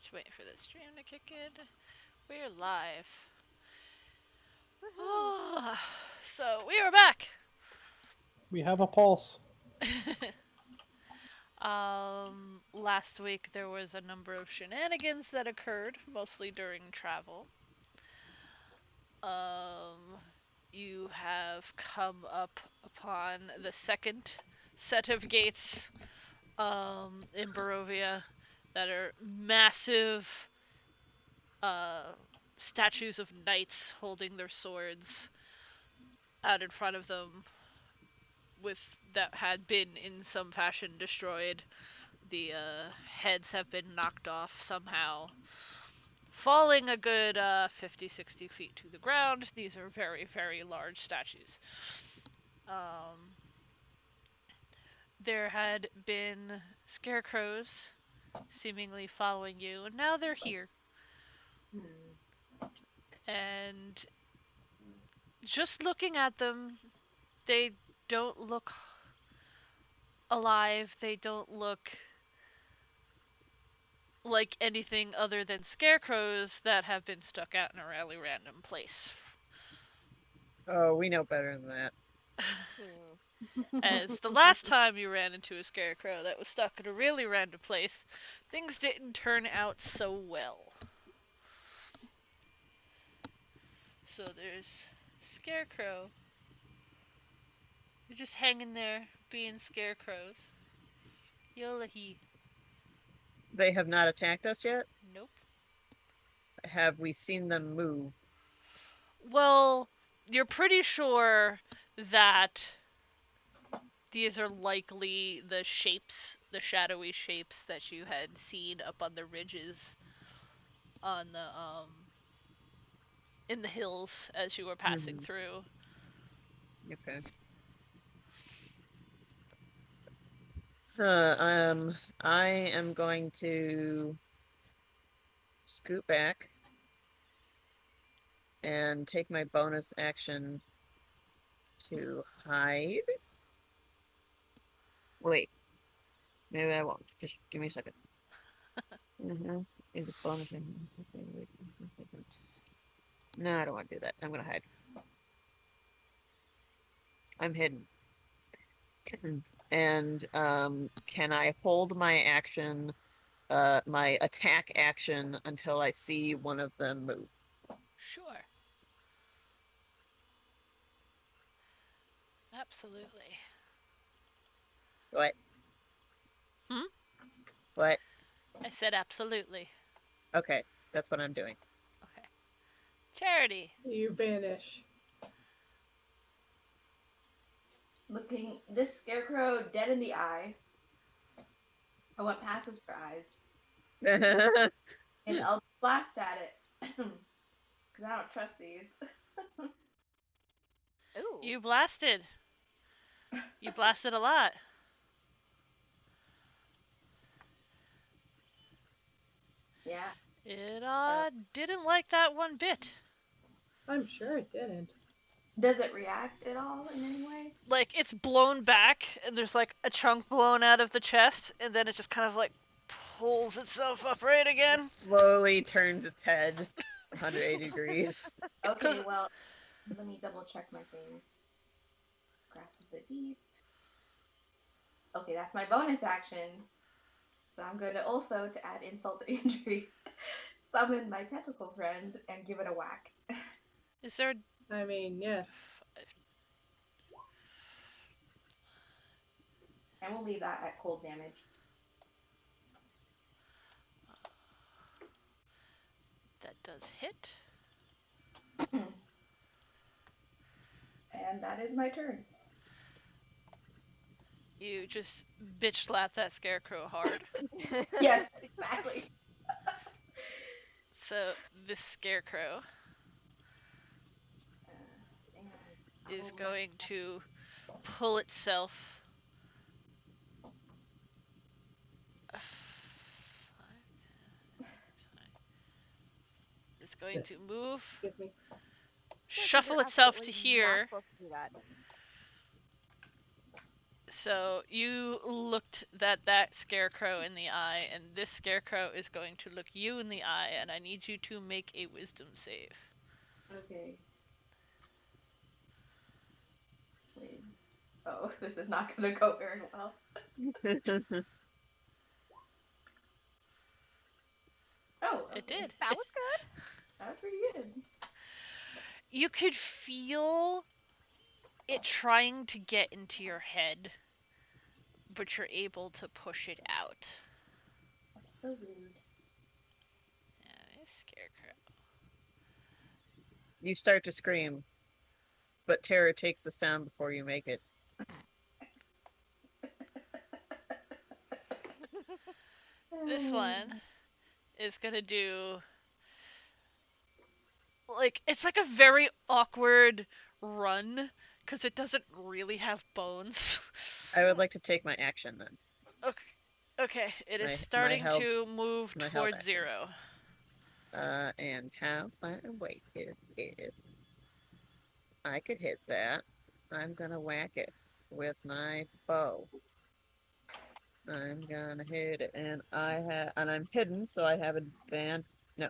Just waiting for the stream to kick in. We're live. Woohoo! So we are back. We have a pulse. Last week there was a number of shenanigans that occurred, mostly during travel. You have come up upon the second set of gates, in Barovia that are massive, statues of knights holding their swords out in front of them, with that had been in some fashion destroyed. The heads have been knocked off somehow, falling a good 50-60 feet to the ground. These are very, very large statues. Um, there had been scarecrows seemingly following you, and now they're here. And just looking at them, they don't look alive. They don't look like anything other than scarecrows that have been stuck out in a really random place. Oh, we know better than that. As the last time you ran into a scarecrow that was stuck in a really random place, things didn't turn out so well. So there's Scarecrow. You're just hanging there, being scarecrows. Yolahi. They have not attacked us yet? Nope. Have we seen them move? Well, you're pretty sure that these are likely the shapes, the shadowy shapes that you had seen up on the ridges on the in the hills as you were passing through. Okay. I am going to scoot back and take my bonus action to hide. Wait. Maybe I won't. Just give me a second. Is it bonus action? Wait. No, I don't want to do that. I'm gonna hide. I'm hidden. And can I hold my action, my attack action, until I see one of them move? Sure. Absolutely. What? Hmm? What? I said absolutely. Okay, that's what I'm doing. Okay. Charity. You vanish. Looking this scarecrow dead in the eye. I went past his eyes. And I'll blast at it. Because I don't trust these. Ooh. You blasted. You blasted a lot. Yeah. It didn't like that one bit. I'm sure it didn't. Does it react at all in any way? Like, it's blown back, and there's like a chunk blown out of the chest, and then it just kind of like pulls itself upright again. Slowly turns its head 180 degrees. Okay, well, let me double check my things. Grasp of the Deep. Okay, that's my bonus action. So I'm going to also, to add insult to injury, summon my tentacle friend and give it a whack. Is there? I mean, yes. And we'll leave that at cold damage. That does hit. And that is my turn. You just bitch slap that scarecrow hard. Yes, exactly. So this scarecrow is going to pull itself. It's going to move, Excuse me. shuffle itself to here. So you looked that scarecrow in the eye, and this scarecrow is going to look you in the eye, and I need you to make a wisdom save. Okay. Please. Oh, this is not gonna go very well. Oh, okay. It did. That was good. That was pretty good. You could feel it trying to get into your head, but you're able to push it out. That's so rude. Yeah, this scarecrow. You start to scream, but terror takes the sound before you make it. This one is gonna do like it's like a very awkward run because it doesn't really have bones. I would like to take my action then. Okay, it is My starting held- to move my held towards action. 0. And how far away it is. I could hit that. I'm gonna whack it with my bow. I'm gonna hit it, and I'm hidden, so I have advantage. No,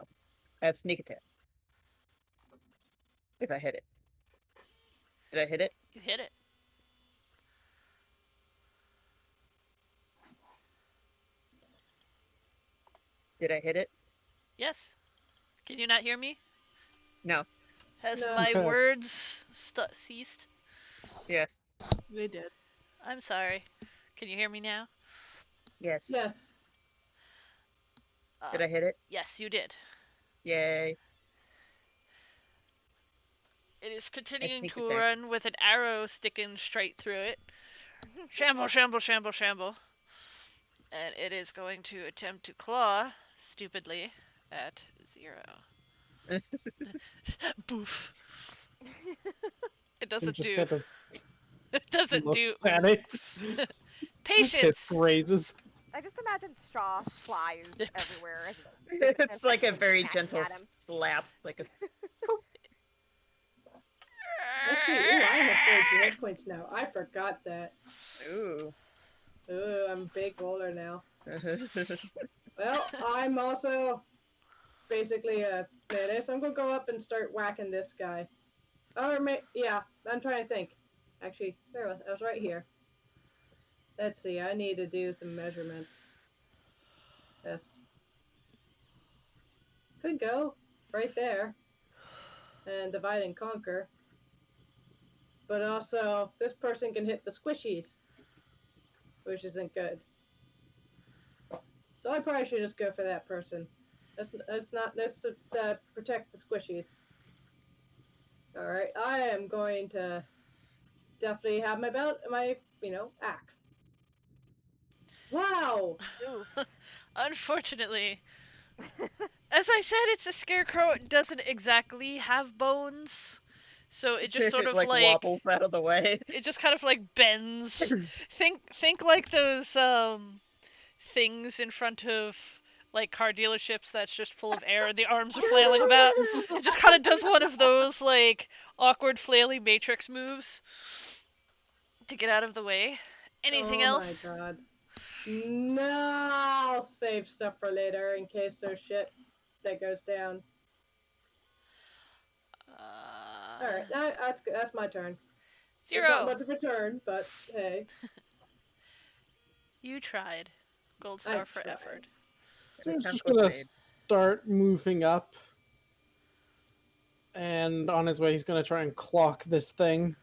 I have sneak attack. If I hit it, did I hit it? You hit it. Did I hit it? Yes. Can you not hear me? No. Has No. my Okay. words ceased? Yes. They did. I'm sorry. Can you hear me now? Yes. Yes. Did I hit it? Yes, you did. Yay. It is continuing sneak to attack. run with an arrow sticking straight through it. Shamble, shamble, shamble, shamble. And it is going to attempt to claw, stupidly, at 0. Boof. It So doesn't just do. kind of It doesn't do. looks at it. Patience. Fist raises. I just imagine straw flies everywhere as It's like a very smacking gentle at him. slap, like a. Let's see. Ooh, I have 32 hit points now. I forgot that. Ooh. Ooh, I'm a big bowler now. Well, I'm also basically a melee, so I'm gonna go up and start whacking this guy. Yeah, I'm trying to think. Actually, there I was right here. Let's see, I need to do some measurements. Yes. Could go right there and divide and conquer. But also, this person can hit the squishies, which isn't good. So I probably should just go for that person. That's to protect the squishies. All right, I am going to definitely have my axe. Wow. Oof. Unfortunately, as I said, it's a scarecrow. It doesn't exactly have bones. So it just sort of like wobbles out of the way. it just kind of like bends. think like those things in front of like car dealerships that's just full of air and the arms are flailing about. It just kind of does one of those like awkward flaily matrix moves to get out of the way. Anything else? Oh my god. No, I'll save stuff for later in case there's shit that goes down. All right, that's good. That's my turn. It's not 0. much of a turn, but hey, You tried. Gold I star for tried. effort. So he's just Attempt was gonna made. start moving up, and on his way, he's gonna try and clock this thing,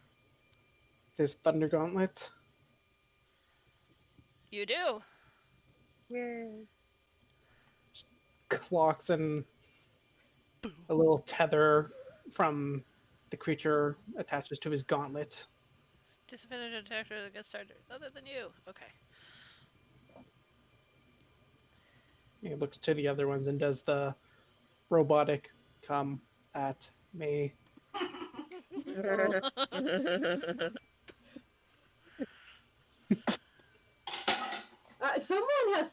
this thunder gauntlet. You do. Yay. Clocks and a little tether from the creature attaches to his gauntlet. Disadvantage attacker that gets started other than you. Okay. He looks to the other ones and does the robotic come at me. Someone has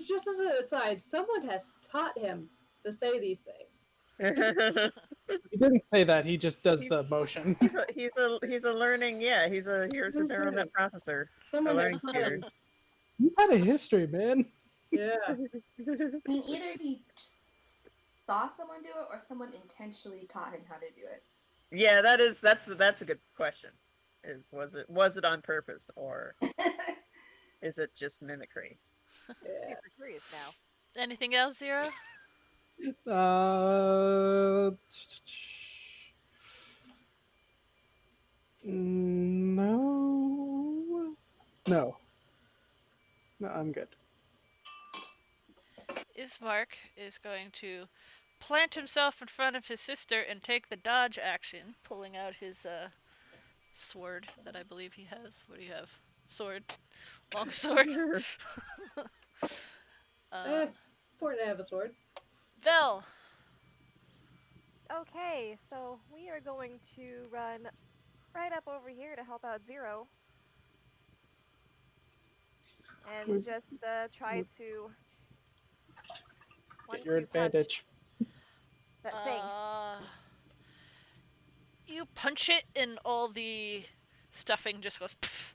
just as an aside, someone has taught him to say these things. He didn't say that. He just does He's- the motion. he's a learning, yeah, he's a neural net processor. A Someone has learning taught computer. him. You've had a history, man. Yeah. I mean, either he just saw someone do it, or someone intentionally taught him how to do it. Yeah, that's a good question. Was it on purpose, or is it just mimicry? Yeah. Super curious now. Anything else, Zero? Uh, no, no, no. I'm good. Ismark is going to plant himself in front of his sister and take the dodge action, pulling out his sword that I believe he has. What do you have? Sword, long sword. Important to have a sword. Vel. Okay, so we are going to run right up over here to help out Zero. And just try to Get your 1-2 punch advantage. that thing. You punch it and all the stuffing just goes pff,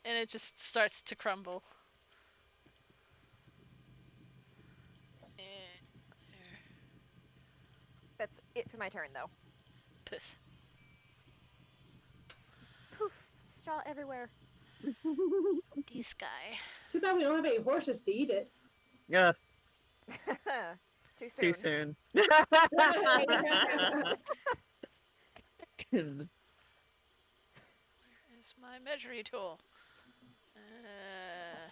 and it just starts to crumble. That's it for my turn, though. Pff. Just poof, straw everywhere. This guy. Too bad we don't have any horses to eat it. Yeah, Too soon. too soon. Where's my measuring tool? Uh,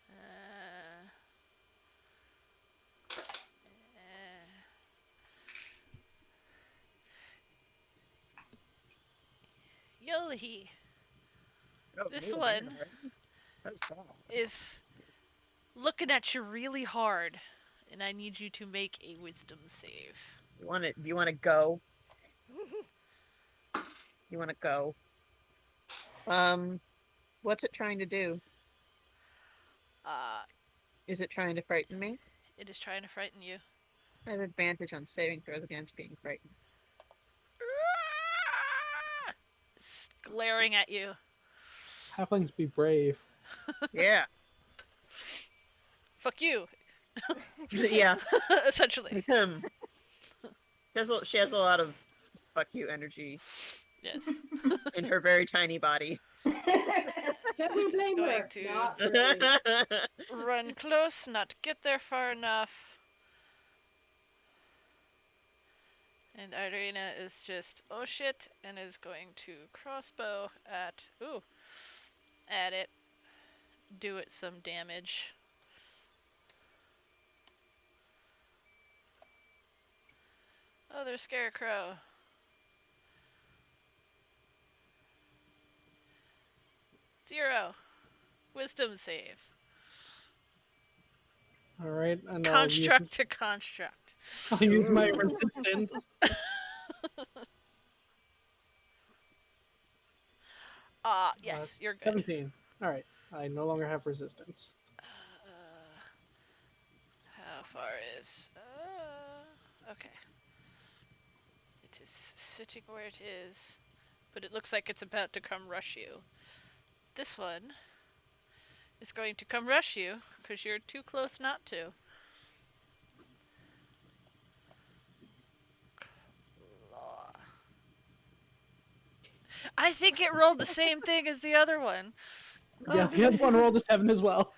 uh, Yolihi. Oh, This new one already? That's small. is looking at you really hard, and I need you to make a wisdom save. You want it? Do you want to go? You want to go? What's it trying to do? Is it trying to frighten me? It is trying to frighten you. I have advantage on saving throws against being frightened. It's glaring at you. Halflings be brave. Yeah. Fuck you. Yeah. Essentially. She has a lot of fuck you energy. Yes. In her very tiny body. Can we blame Going her? to- Not really. Run close, not get there far enough. And Irina is just, oh shit, and is going to crossbow at it. Do it some damage. Oh, there's Scarecrow. Zero. Wisdom save. All right, and Construct to construct. I'll use my resistance. Yes, you're good. 17. All right, I no longer have resistance. How far is? Okay. It is sitting where it is, but it looks like it's about to come rush you. This one is going to come rush you because you're too close not to. Claw. I think it rolled the same thing as the other one. Yeah, the other one rolled a 7 as well.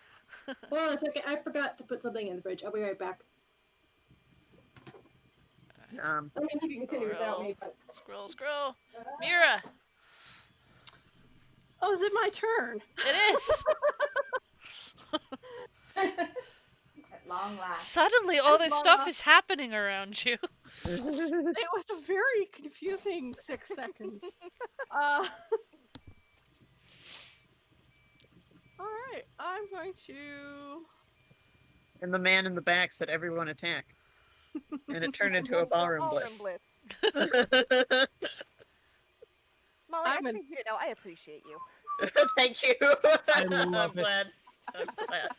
Hold on a second. I forgot to put something in the fridge. I'll be right back. I mean, you can continue without me, but... Scroll. Mira! Oh, is it my turn? It is! At long last. Suddenly, all this stuff is happening around you. It was a very confusing 6 seconds. Alright, I'm going to... And the man in the back said, "Everyone attack." And it turned into a ballroom blitz. Molly, I I'm just need you to know I appreciate you. Thank you. I love I'm glad. I'm glad.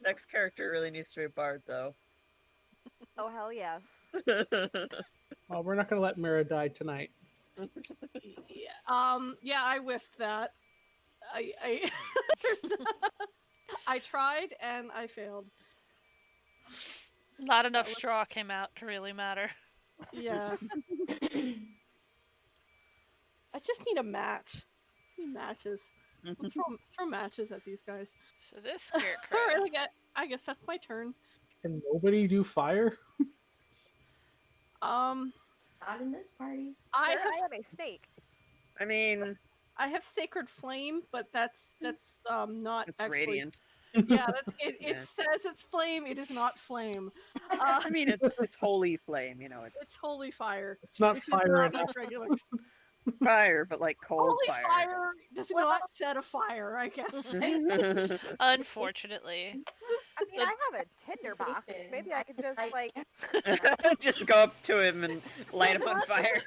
Next character really needs to be a bard, though. Oh hell yes. Well, we're not going to let Mira die tonight. Yeah, I whiffed that. I I tried and I failed. Not enough was- straw came out to really matter. Yeah. I just need a match. I need matches. We'll throw matches at these guys. So this scarecrow. Alright, I guess that's my turn. Can nobody do fire? Not in this party. I I have am a snake. I mean, I have Sacred Flame, but that's not it's actually. radiant. Yeah, it Yeah. says it's flame. It is not flame. I mean, it's holy flame, you know. It's holy fire. It's not which fire is not enough. like regular. Fire, but like cold Holy fire does Well- not set a fire, I guess. fire. Unfortunately. I mean, I have a tinderbox. Maybe I could just like. Just go up to him and light him on fire.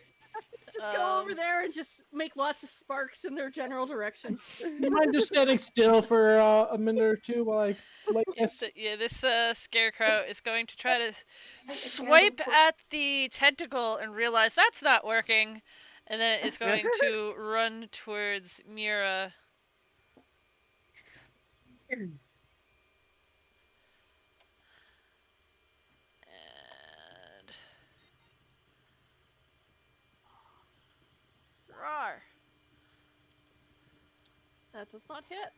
Just go over there and just make lots of sparks in their general direction. You mind just standing still for a minute or two while I light this? Yeah, this scarecrow is going to try to swipe at the tentacle and realize that's not working, and then it's going to run towards Mira. And roar. That does not hit.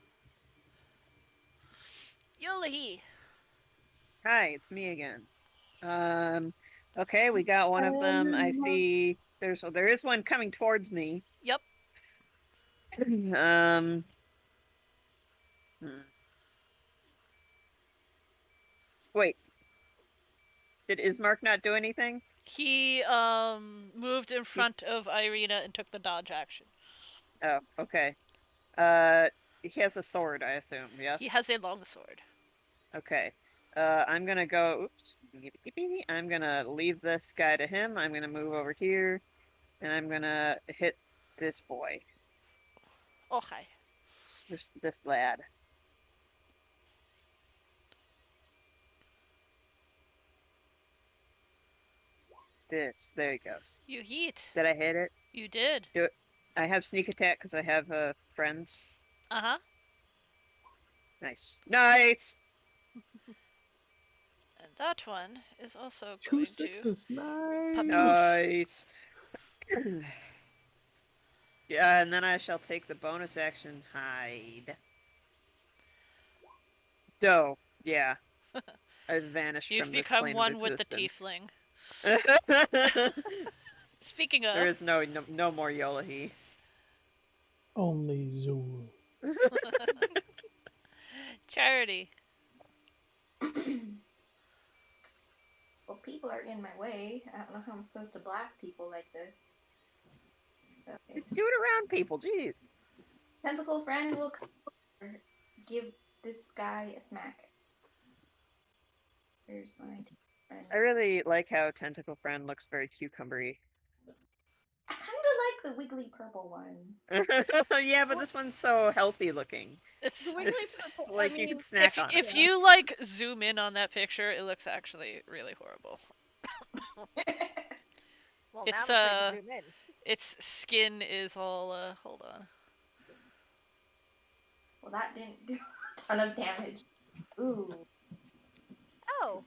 Yolahi. Hi, it's me again. Okay, we got one of them. I see there is one coming towards me. Yep. Hmm. Wait. Did Ismark not do anything? He moved in front of Irina and took the dodge action. Oh, okay. He has a sword, I assume, yes? He has a long sword. Okay. I'm gonna go. Oops. I'm gonna leave this guy to him. I'm gonna move over here, and I'm gonna hit this boy. Okay. This lad. There he goes. You heat. Did I hit it? You did. Do it. I have sneak attack because I have friends. Uh-huh. Nice. Nice! And that one is also Two going sixes, to... nice. Nice. Yeah, and then I shall take the bonus action hide. Doe, yeah. I've vanished You've from this become plane one of with the existence. tiefling. Speaking of... There is no more Yolahi. Only Zul. Charity. Well, people are in my way. I don't know how I'm supposed to blast people like this. Okay. Do it around people, jeez. Tentacle friend will come over. Give this guy a smack. Here's my friend. I really like how Tentacle Friend looks very cucumbery. I kind of like the wiggly purple one. Yeah, but this one's so healthy looking. It's The wiggly It's purple. like I you mean, can snack on it. if you like zoom in on that picture, it looks actually really horrible. Well, It's, now I'm afraid to zoom in. Its skin is all hold on. Well, that didn't do a ton of damage. Ooh. Oh,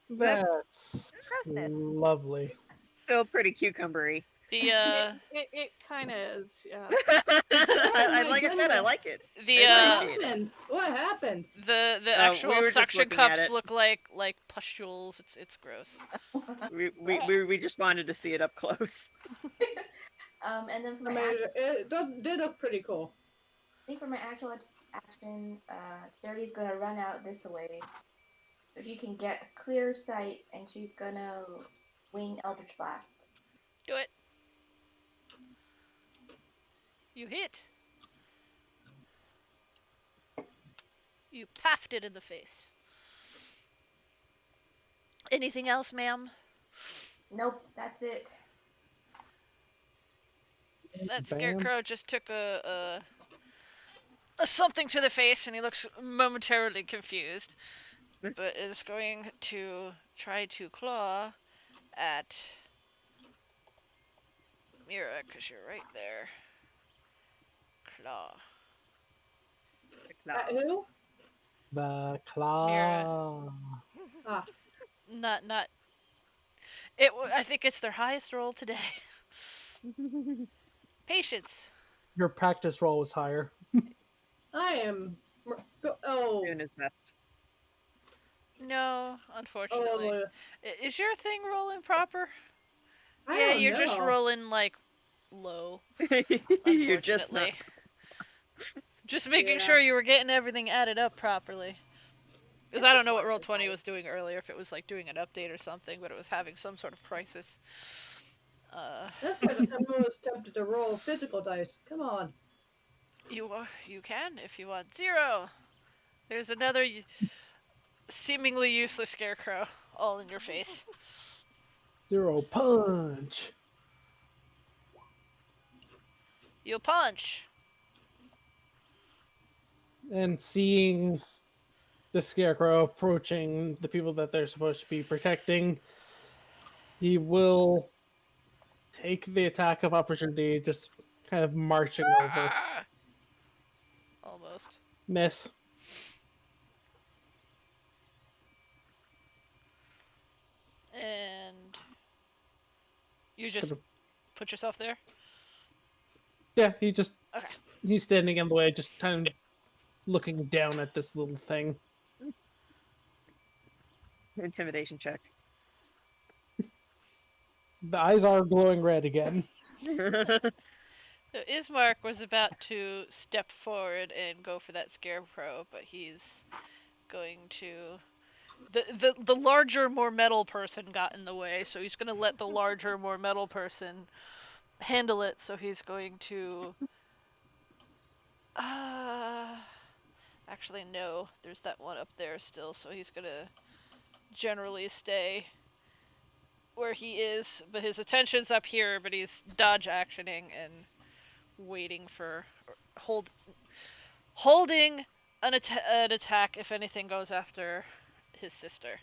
That's Grossness. lovely. Still pretty cucumbery. The it kind of is, yeah. Like I said, I like it. the I What appreciate it. happened? What happened? the we actual were just suction looking at cups it. look like pustules. It's gross. We just wanted to see it up close. And then for I my, mean, it did look pretty cool. I think for my actual action, Charity's gonna run out this ways. If you can get a clear sight, and she's gonna wing Eldritch Blast. Do it. You hit. You paffed it in the face. Anything else, ma'am? Nope, that's it. That Bam. scarecrow just took a something to the face, and he looks momentarily confused. but is going to try to claw at Mira, because you're right there. Claw. At who? The Mira. claw. Ah, Not. I think it's their highest roll today. Patience. Your practice roll was higher. I am. Oh, Doing his best. No, oh, unfortunately. Is your thing rolling proper? I Yeah, don't you're just know. rolling like low, You're just not. unfortunately. Just making Yeah. sure you were getting everything added up properly. Because It's I don't just know what one of those Roll20 was nights. doing earlier, if it was like doing an update or something, but it was having some sort of crisis. Uh, That's why I'm almost tempted to roll physical dice. Come on. you can if you want. 0! There's another seemingly useless scarecrow all in your face. 0 punch. You punch. And seeing the scarecrow approaching the people that they're supposed to be protecting, he will take the attack of opportunity, just kind of marching over. Ah! Almost. Miss. And you Just just gonna, put yourself there? yeah, Okay. he's standing in the way, just kind of looking down at this little thing. Intimidation check. The eyes are glowing red again. So Ismark was about to step forward and go for that scarecrow, but he's going to the larger, more metal person got in the way, so he's gonna let the larger, more metal person handle it, so he's going to uh actually no, there's that one up there still, so he's gonna generally stay where he is, but his attention's up here, but he's dodge actioning and waiting for hold holding an attack if anything goes after his sister.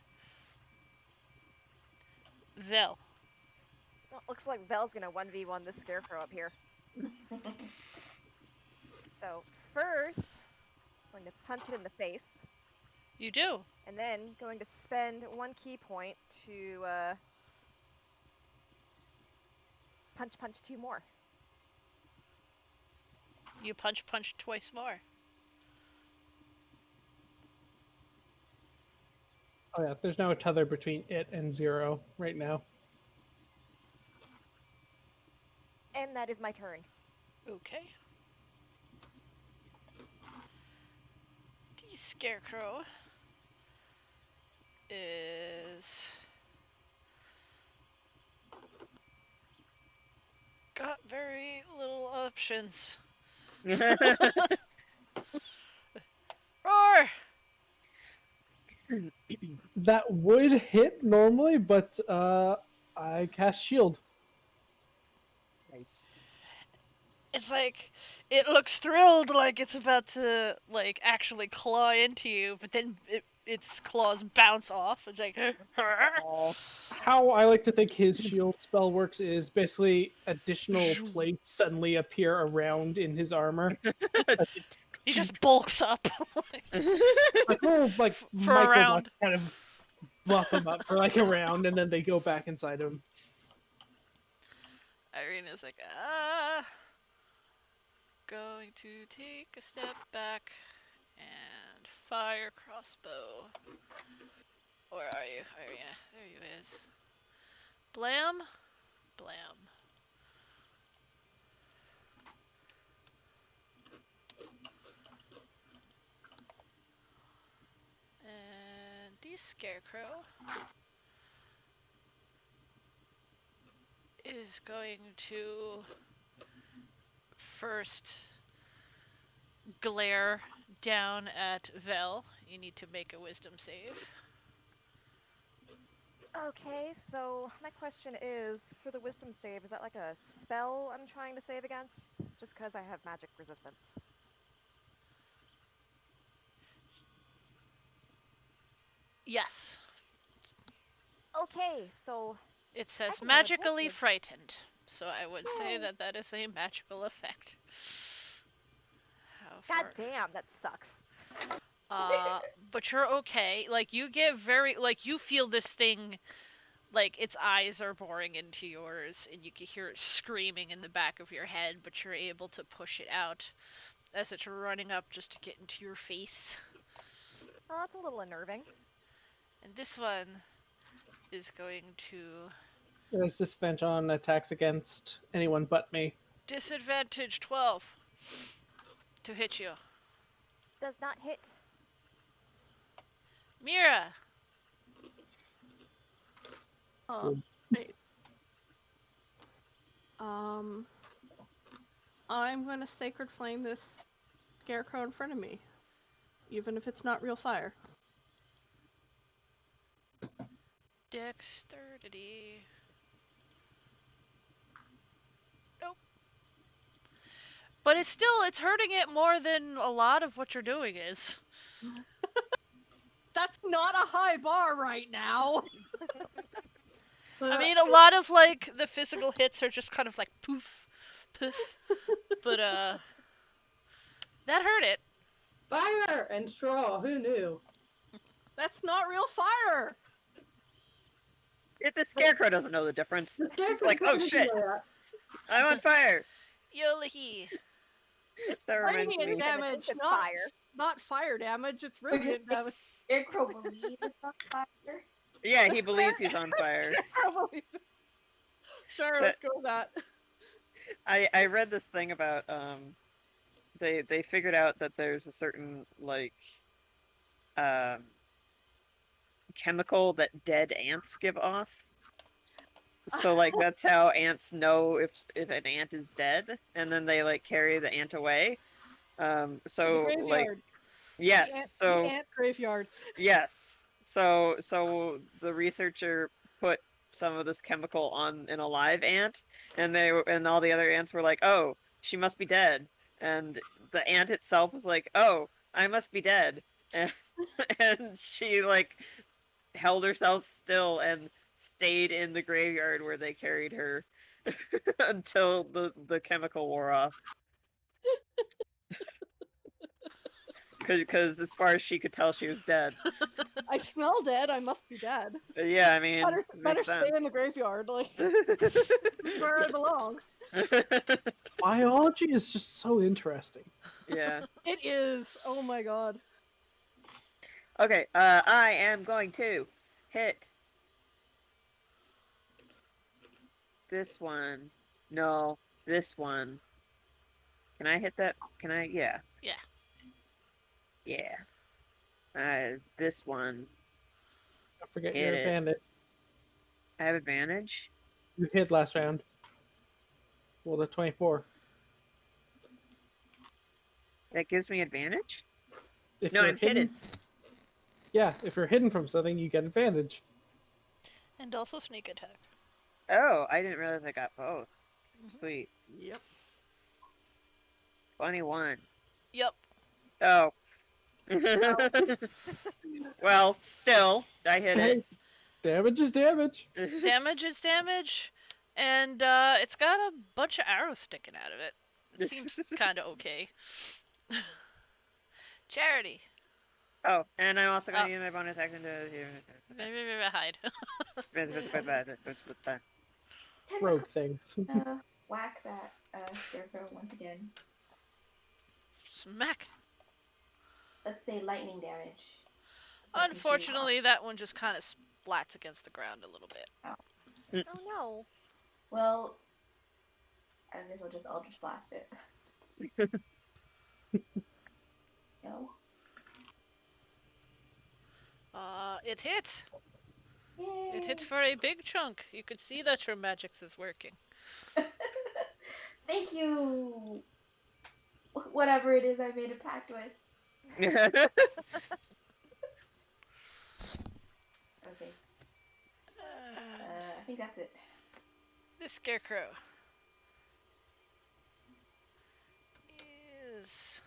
Vel. Well, looks like Vel's gonna 1v1 this scarecrow up here. So first, I'm going to punch it in the face, You do. and then going to spend 1 key point to punch 2 more. You punch twice more. Oh yeah, there's now a tether between it and 0 right now. And that is my turn. Okay. The scarecrow is got very little options. Roar! That would hit normally, but I cast shield. Nice. It's like it looks thrilled, like it's about to like actually claw into you, but then its claws bounce off. It's like, Oh. How I like to think his shield spell works is basically additional plates suddenly appear around in his armor. he just bulks up Like little like for a round. microbots kind of buff him up for like a round, and then they go back inside him. Irina's like, going to take a step back and fire crossbow. Where are you, Irina? There you is. Blam, blam. And the scarecrow is going to first glare down at Vel. You need to make a wisdom save. Okay, so my question is, for the wisdom save, is that like a spell I'm trying to save against? Just because I have magic resistance. Yes. Okay, so It I says can have magically advantage. frightened. So I would say Yay. that that is a magical effect. How God far? damn, that sucks. Uh, but you're okay. Like you get very like you feel this thing like its eyes are boring into yours and you can hear it screaming in the back of your head, but you're able to push it out as it's running up just to get into your face. Oh, that's a little unnerving. And this one is going to There's disadvantage on attacks against anyone but me. disadvantage 12 to hit you. Does not hit. Mira, Wait. Um, I'm gonna sacred flame this scarecrow in front of me, even if it's not real fire. dexterity. Nope. But it's hurting it more than a lot of what you're doing is. That's not a high bar right now. I mean, a lot of like the physical hits are just kind of like poof, poof. But that hurt it. Fire and straw. Who knew? That's not real fire. If the scarecrow doesn't know the difference, The he's scarecrow like, "Oh doesn't shit, know that. I'm on fire." Yolihi. It's That reminds radiant me. damage, It's not fire. not fire damage. It's But radiant damage. Scarecrow believes it's on fire. Yeah, The he believes he's on fire. Scarecrow believes it. Sure, That let's go with that. I read this thing about they figured out that there's a certain like um chemical that dead ants give off. So like that's how ants know if an ant is dead, and then they like carry the ant away. To the So like graveyard. yes, The so ant graveyard. yes, so the researcher put some of this chemical on an alive ant, and and all the other ants were like, "Oh, she must be dead," and the ant itself was like, "Oh, I must be dead," and, and she like held herself still and stayed in the graveyard where they carried her until the chemical wore off. Because as far as she could tell, she was dead. I smell dead. I must be dead. Yeah, I mean, Better makes stay in the sense. graveyard. Like where I belong. Biology is just so interesting. Yeah. It is. Oh my god. Okay, I am going to hit this one. No, this one. Can I hit that? Can I? Yeah. Yeah. Yeah. This one. Don't forget Hit your it. advantage. I have advantage? You hit last round. Rolled a 24. That gives me advantage? If No, you're I'm hidden. Yeah, if you're hidden from something, you get advantage. And also sneak attack. Oh, I didn't realize I got both. Mhm. Sweet. Yep. 21. Yep. Oh. Well, still, I hit it. Hey, damage is damage. Damage is damage, and it's got a bunch of arrows sticking out of it. It seems kind of okay. Charity. Oh, and I'm also going Oh, to use my bonus action to hide. Rogue things. Whack that scarecrow once again. Smack. Let's say lightning damage. That can shoot off. Unfortunately, that one just kind of splats against the ground a little bit. Oh no. Well, I guess I'll just Eldritch Blast it. No. It hit. Yay! It hit for a big chunk. You could see that your magics is working. Thank you. Whatever it is I made a pact with. Okay. I think that's it. This scarecrow is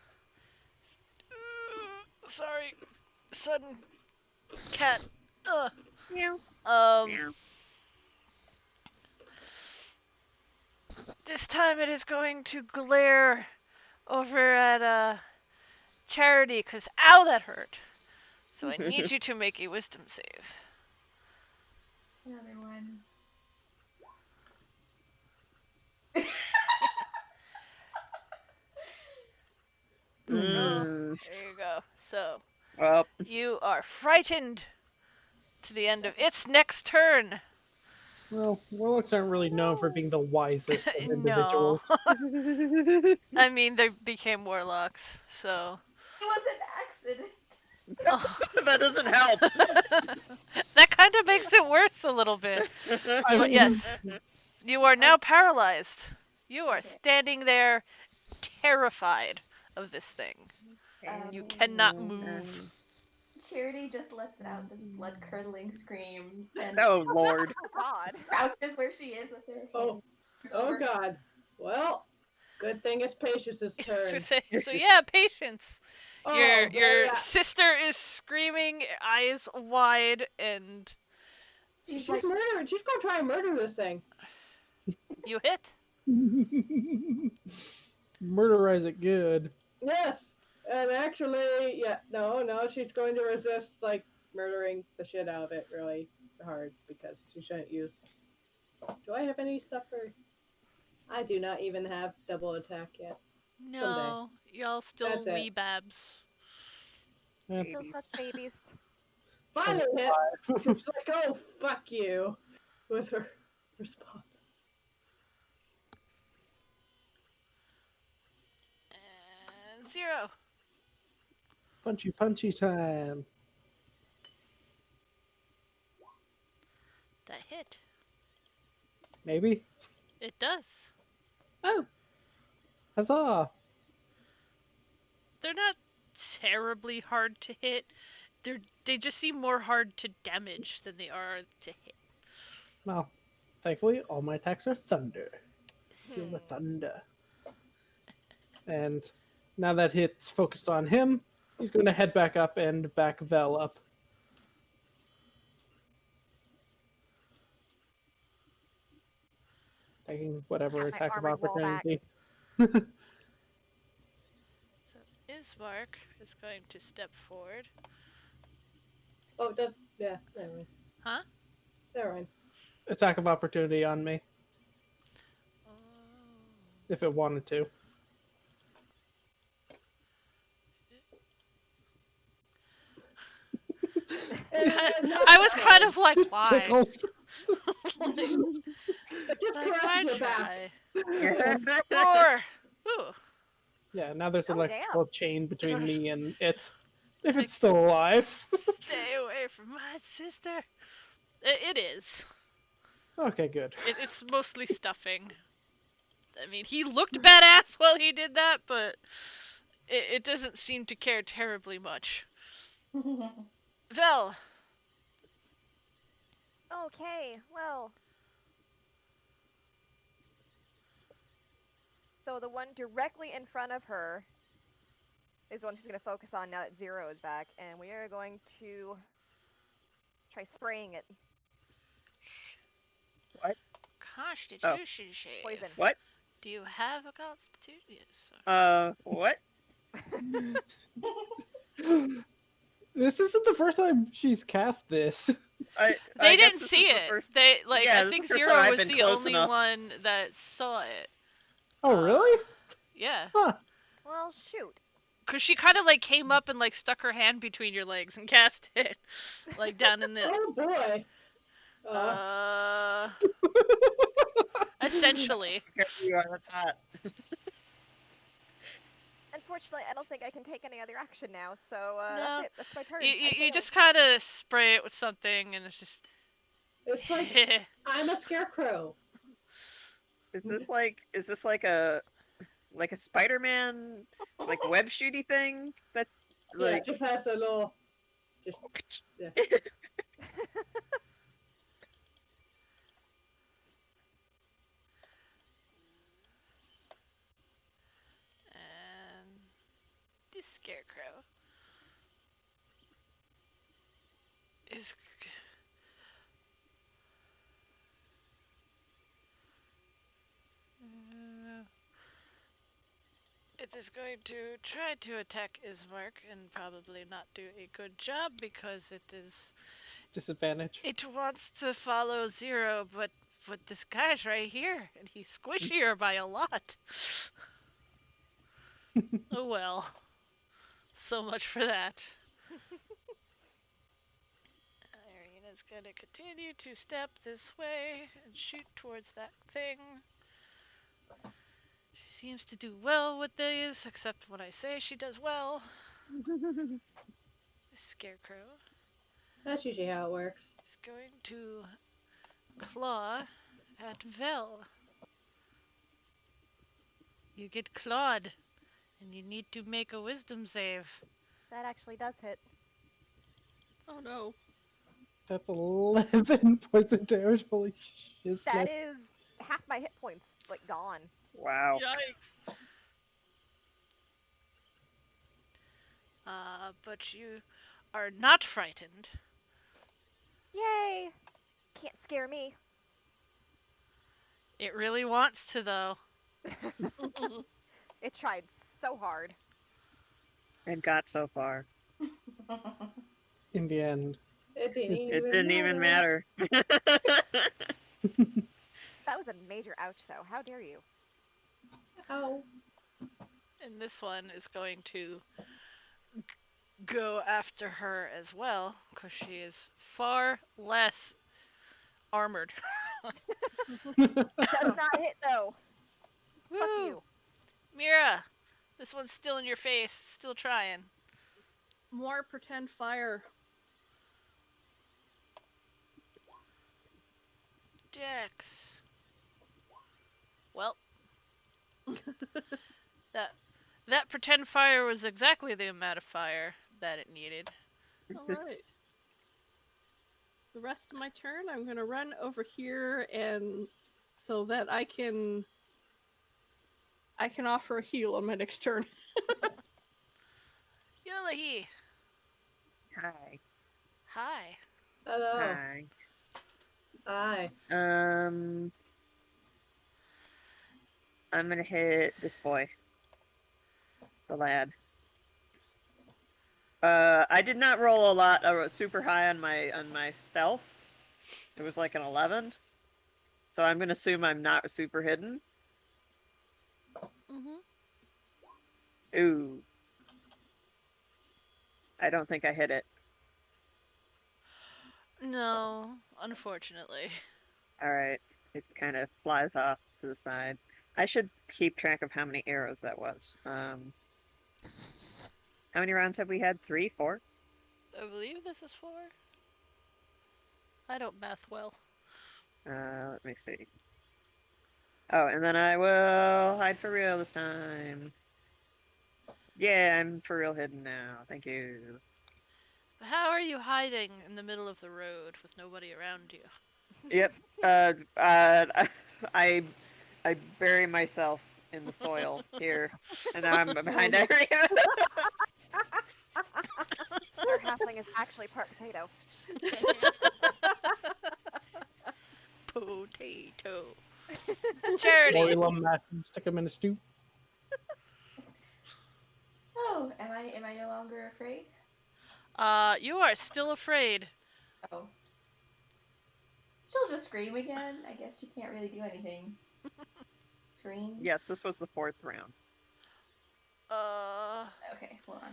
sorry, sudden cat. Ugh. Meow, Um, meow. this time it is going to glare over at Charity, cause ow, that hurt. So I need you to make a wisdom save. Another one. Oh, Mm. there you go. So Well, you are frightened to the end of its next turn. Well, warlocks aren't really known for being the wisest of No. individuals. I mean, they became warlocks, so. It was an accident. Oh. that doesn't help. That kind of makes it worse a little bit. I But mean, yes, you are now paralyzed. You are Okay. standing there terrified of this thing. You cannot Um, move. Charity just lets out this blood curdling scream and Oh Lord. Oh God. crouches where she is with her Oh, hands oh over. God. Well, good thing it's Patience's turn. So yeah, patience. Your Oh, your yeah. sister is screaming, eyes wide, and She's She's like, murdering. She's gonna try and murder this thing. you hit. murderize it good. Yes. And actually, yeah, no, she's going to resist, like, murdering the shit out of it really hard because she shouldn't use. Do I have any stuff for. I do not even have double attack yet. Someday. No, y'all still That's it. wee babs. That's Still such babies. Finally hit. 25. She's like, oh, fuck you. Was her response. And 0. Punchy, punchy time. That hit. Maybe. It does. Oh, huzzah! They're not terribly hard to hit. They just seem more hard to damage than they are to hit. Well, thankfully, all my attacks are thunder. Feel the Hmm. thunder. And now that hit's focused on him, he's going to head back up and back Vel up. Taking whatever Got my attack of armored wall back. opportunity. So Ismark is going to step forward. Oh, it does. Yeah, never mind. Huh? Never mind. Attack of opportunity on me, Oh. if it wanted to. I was kind of like, why? Tickles. It just Like, caresses why your back. try? Roar! Ooh. Yeah, now there's an Oh, electrical chain between Sort of- me and it. If Like- it's still alive. Stay away from my sister. It is. Okay, good. It's mostly stuffing. I mean, he looked badass while he did that, but it doesn't seem to care terribly much. Vel, Okay, well. So the one directly in front of her is the one she's going to focus on now that 0 is back, and we are going to try spraying it. gosh, did Oh. you shave? Poison. What? Do you have a constitution? Yes. What? This isn't the first time she's cast this. They guess didn't this see is the it. first- They like Yeah, I this is think the first 0 time I've was been the close only enough. one that saw it. Oh, really? Yeah. Huh. Well, shoot. Cause she kind of like came up and like stuck her hand between your legs and cast it, like down in the. Oh boy. Essentially. Here you are, that's hot. Unfortunately, I don't think I can take any other action now, so No. that's it. That's my turn. You I failed. just kind of spray it with something, and it's just. It's like I'm a scarecrow. Is this like a Spider-Man like web shooty thing that Yeah, like just has a little. Just yeah. And the scarecrow. is uh, it is going to try to attack Ismark and probably not do a good job because Disadvantage. it wants to follow Zero, but this guy's right here and he's squishier by a lot. Oh well. So much for that. Irina's gonna continue to step this way and shoot towards that thing. She seems to do well with these, except when I say she does well. The Scarecrow That's usually how it works. is going to claw at Vel. You get clawed, and you need to make a wisdom save. That actually does hit. Oh no. That's 11 points of damage. Holy shit. That is half my hit points, like, gone. Wow. Yikes. But you are not frightened. Yay! Can't scare me. It really wants to, though. It tried so hard. It got so far. In the end. It didn't It didn't even matter. That was a major ouch, though. How dare you? Ow. And this one is going to go after her as well, because she is far less armored. Does not hit, though. Fuck Woo! you. Mira, this one's still in your face, still trying. More pretend fire. Dex. Well, that pretend fire was exactly the amount of fire that it needed. Alright. The rest of my turn, I'm going to run over here and so that I can offer a heal on my next turn. Yulahi. Hi. Hi. Hello. Hi. Hi. I'm gonna hit this boy. The lad. I did not roll a lot, super high on my stealth. It was like an 11. So I'm gonna assume I'm not super hidden. Mm-hmm. Ooh. I don't think I hit it. No, unfortunately. Alright. It kind of flies off to the side. I should keep track of how many arrows that was. How many rounds have we had? 3, 4? I believe this is 4. I don't math well. Let me see. Oh, and then I will hide for real this time. Yeah, I'm for real hidden now. Thank you. How are you hiding in the middle of the road with nobody around you? Yep. I bury myself in the soil here, and now I'm behind Irina. Our halfling is actually part potato. Potato. Charity. Boil them, mash them, stick them in a stew. Oh, am I no longer afraid? You are still afraid. Oh. She'll just scream again. I guess she can't really do anything. Scream? Yes, this was the 4th round. Okay, hold on.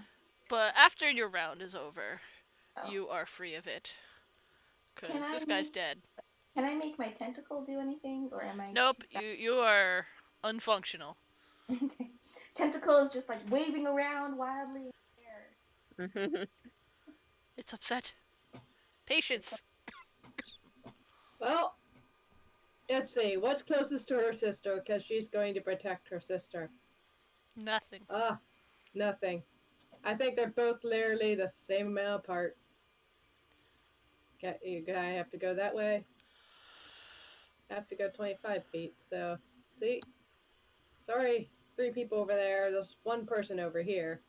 But after your round is over, Oh. you are free of it. Can Because I this guy's make- dead. Can I make my tentacle do anything, or am I? Nope, you are unfunctional. Tentacle is just like waving around wildly in the air. It's upset. Patience. Well, let's see. What's closest to her sister? Because she's going to protect her sister. Nothing. Nothing. I think they're both literally the same amount apart. You have to go that way. I have to go 25 feet, so... See? Sorry, 3 people over there. There's 1 person over here.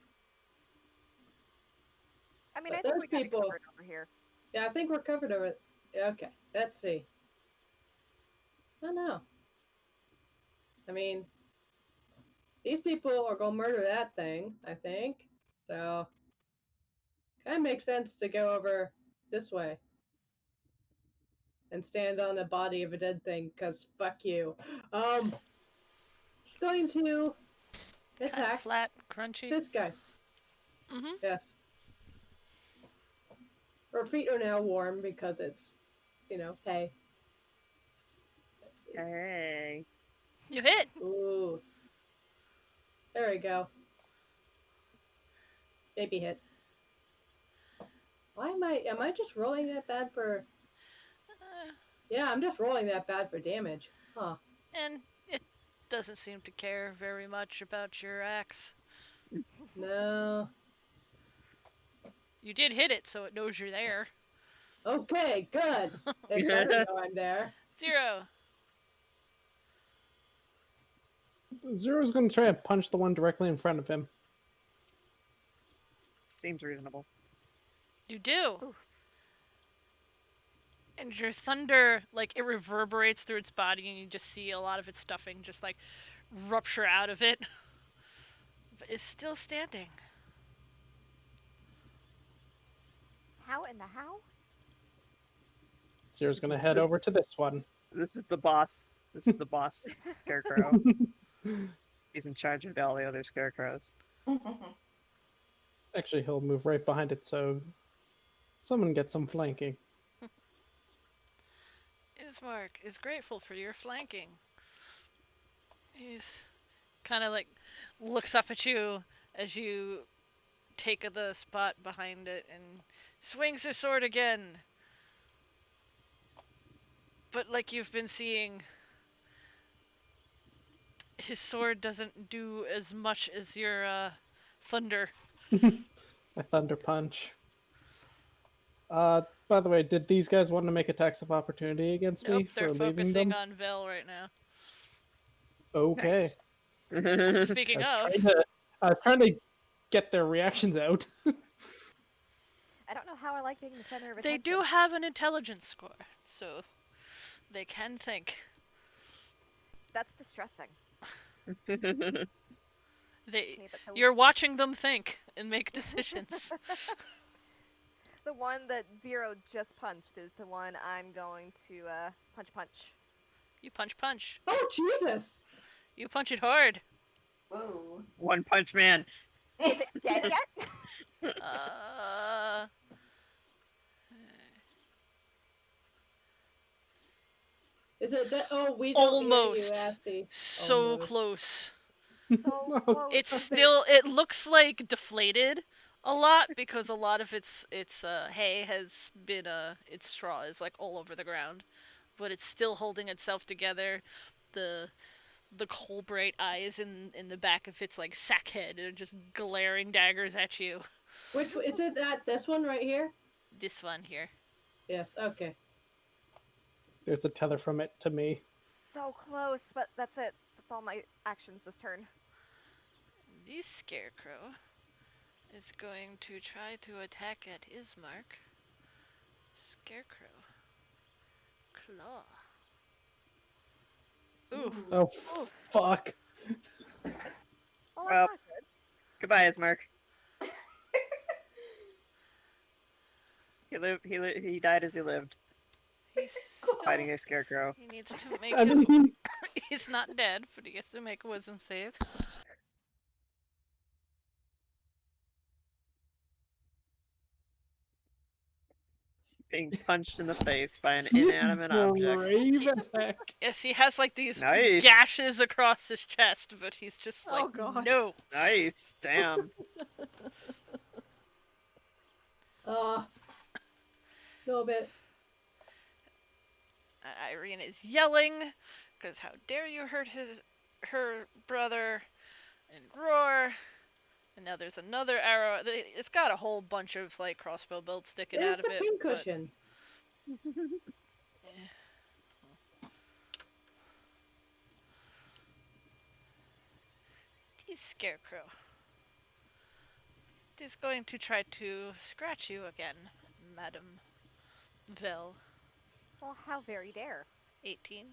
I mean, But I think those we got it people- covered over here. Yeah, I think we're covered over. Okay, let's see. Oh no. I mean, these people are gonna murder that thing, I think. So, kind of makes sense to go over this way and stand on the body of a dead thing, because fuck you. He's going to Kind of attack flat, crunchy. this guy. Mm-hmm. Yes. Her feet are now warm because it's, hay. Let's see. Hey. You hit. Ooh. There we go. Maybe hit. Why am I just rolling that bad for... Uh, Yeah, I'm just rolling that bad for damage. Huh. and it doesn't seem to care very much about your axe. No. You did hit it, so it knows you're there. Okay, good. It better know I'm there. 0. Zero's going to try and punch the one directly in front of him. Seems reasonable. You do. Oof. And your thunder, like, it reverberates through its body, and you just see a lot of its stuffing just, like, rupture out of it. But it's still standing. How in the how? Zero's going to head over to this one. This is the boss. This is the boss scarecrow. He's in charge of all the other scarecrows. Actually, he'll move right behind it, so someone gets some flanking. Ismark is grateful for your flanking. He's kind of like looks up at you as you take the spot behind it and swings his sword again. But like you've been seeing, his sword doesn't do as much as your thunder. A thunder punch. By the way, did these guys want to make attacks of opportunity against Nope, me they're for leaving focusing them? on Vel right now. Okay. Nice. Speaking I of, was trying to get their reactions out. I don't know how I like being the center of they attention. do have an intelligence score, so they can think. That's distressing. They, Okay, but you're watching them think and make decisions. the one that Zero just punched is the one I'm going to punch. You punch. Oh, Jesus! You punch it hard. Whoa. One Punch Man. Is it dead yet? Uh, Is it that? Oh, we don't hear you, almost. Asti. So Almost. close. So Oh, close. It's still. It looks like deflated a lot because a lot of its hay has been its straw is like all over the ground, but it's still holding itself together. The coal bright eyes in the back of its like sack head are just glaring daggers at you. Which is it? That this one right here? This one here. Yes. Okay. There's a tether from it to me. So close, but that's it. That's all my actions this turn. This Scarecrow is going to try to attack at Ismark. Scarecrow. Claw. Ooh. Oh, Oof. fuck. Well, that's Well. not good. Goodbye, Ismark. He died as he lived, He's still. fighting a scarecrow. He needs to make I a. mean, He's not dead, but he has to make a wisdom save. Being punched in the face by an inanimate object. brave as heck. Yes, he has like these Nice. gashes across his chest, but he's just like, Oh, God. no. Nice. Damn. No bit. Irene is yelling, because how dare you hurt her brother, and roar. And now there's another arrow. It's got a whole bunch of like crossbow bolts sticking There's out of the it. pincushion. This Scarecrow is going to try to scratch you again, madam. Vel, Well, how very dare. 18.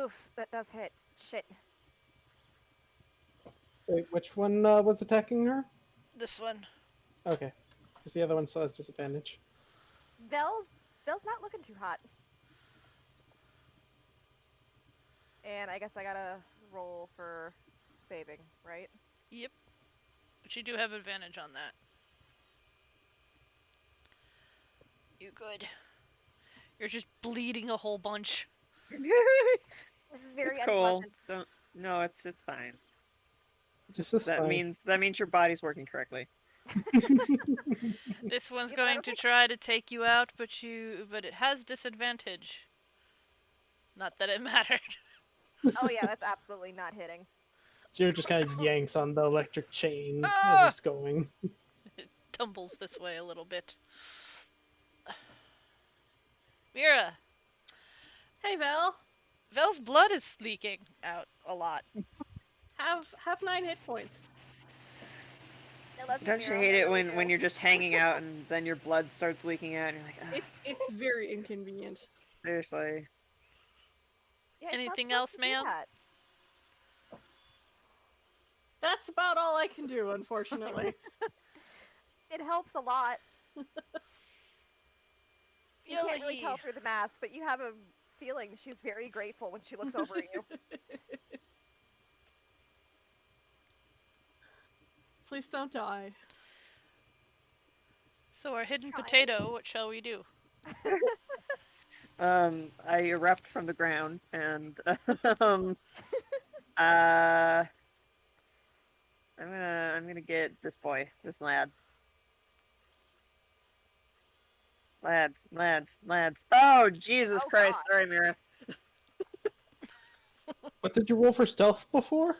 Oof, that does hit. Shit. Wait, which one was attacking her? This one. Okay, because the other one still has disadvantage. Vel's not looking too hot. And I guess I gotta roll for saving, right? Yep. But you do have advantage on that. You good. You're just bleeding a whole bunch. This is very It's cool. unpleasant. Don't. No, it's fine. This Just is that fine. means your body's working correctly. This one's You know, I going don't to think- try to take you out, but it has disadvantage. Not that it mattered. Oh yeah, that's absolutely not hitting. So you're just kind of yanks on the electric chain as Ah! it's going. It tumbles this way a little bit. Mira, Hey, Vel. Vel's blood is leaking out a lot. Have 9 hit points. I love you, Don't you Miro. hate I it really when do. you're just hanging out and then your blood starts leaking out and you're like, ugh, It's very inconvenient. seriously. Yeah, it's not Anything supposed else, to do ma'am? that. That's about all I can do, unfortunately. It helps a lot. You can't really Yohi. tell through the mask, but you have a feeling she's very grateful when she looks over at you. Please don't die. So our hidden Trying. potato, what shall we do? I erupt from the ground and um, uh, I'm gonna get this boy, this lad. Lads. Oh, Jesus Oh Christ. god. Sorry, Mira. What did you roll for stealth before?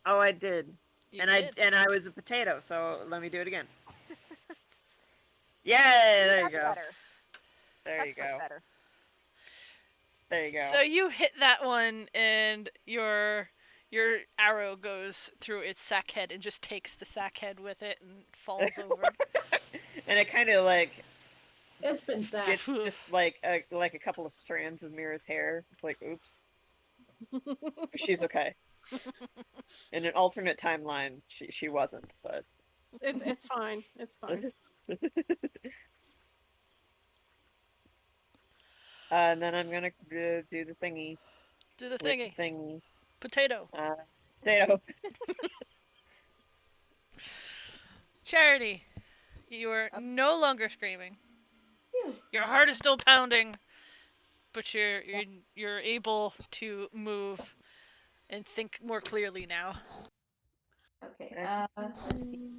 Oh, I did. You and did. I was a potato, so let me do it again. Yay! See, There you that's go. better. There That's you much go. better. There you go. So you hit that one, and your arrow goes through its sack head and just takes the sack head with it and falls over. And it kind of like It's been sacked. gets just like a couple of strands of Mira's hair. It's like, oops. She's okay. In an alternate timeline, she wasn't, but It's fine. It's fine. and then I'm gonna do the thingy Do the with thingy. the thingy. Potato. Potato. Charity, you are Oh. no longer screaming. Phew. Your heart is still pounding, but you're able to move and think more clearly now. Okay, let's see.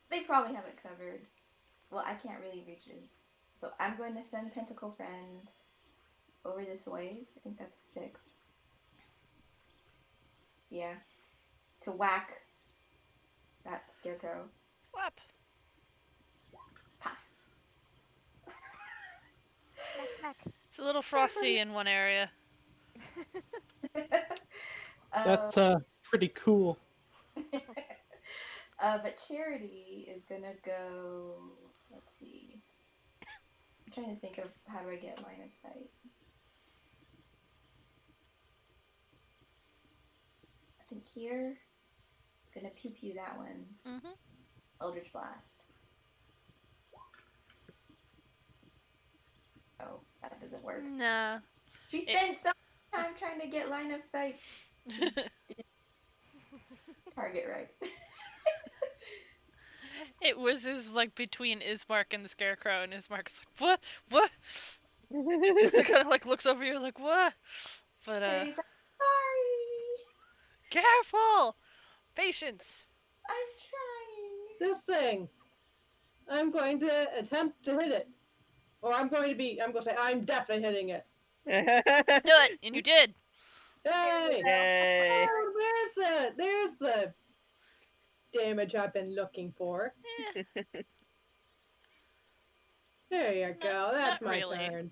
They probably have it covered. Well, I can't really reach it. So I'm going to send Tentacle Friend over this way. I think that's 6. Yeah. To whack that scarecrow. Swap. Pa. Smack, smack. It's a little frosty in one area. That's pretty cool. But Charity is gonna go. Let's see. I'm trying to think of how do I get line of sight. I think here. Gonna pew pew that one. Mm-hmm. Eldritch Blast. Oh, that doesn't work. Nah. She spent so much time trying to get line of sight. Target right. It whizzes like between Ismark and the Scarecrow, and Ismark's like, what? Kind of like looks over you like, what? But Charity's like, sorry. careful, patience. I'm trying. This thing. I'm going to attempt to hit it. Or I'm going to say, I'm definitely hitting it. Do it, and you did. Hey! Yay! Oh, there's the damage I've been looking for. Eh, There you go. That's not my really. turn.